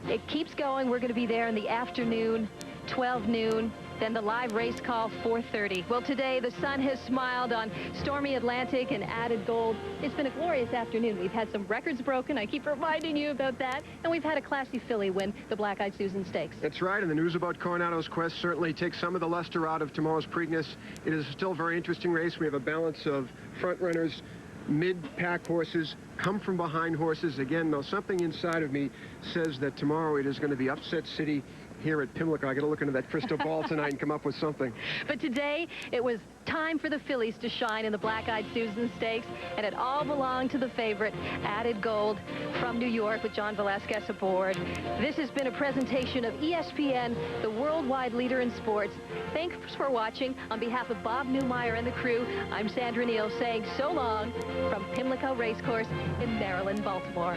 it keeps going. We're going to be there in the afternoon, 12 noon. Then the live race call, 4:30. Well, today the sun has smiled on stormy Atlantic and added gold. It's been a glorious afternoon. We've had some records broken. I keep reminding you about that. And we've had a classy filly win the Black-Eyed Susan Stakes. That's right, and the news about Coronado's Quest certainly takes some of the luster out of tomorrow's Preakness. It is still a very interesting race. We have a balance of front runners, mid-pack horses, come from behind horses. Again, though, something inside of me says that tomorrow it is going to be upset city here at Pimlico. I got to look into that crystal ball tonight and come up with something. But today, it was time for the fillies to shine in the Black-Eyed Susan Stakes, and it all belonged to the favorite, Added Gold, from New York with John Velasquez aboard. This has been a presentation of ESPN, the worldwide leader in sports. Thanks for watching. On behalf of Bob Newmeyer and the crew, I'm Sandra Neal saying so long from Pimlico Racecourse in Maryland, Baltimore.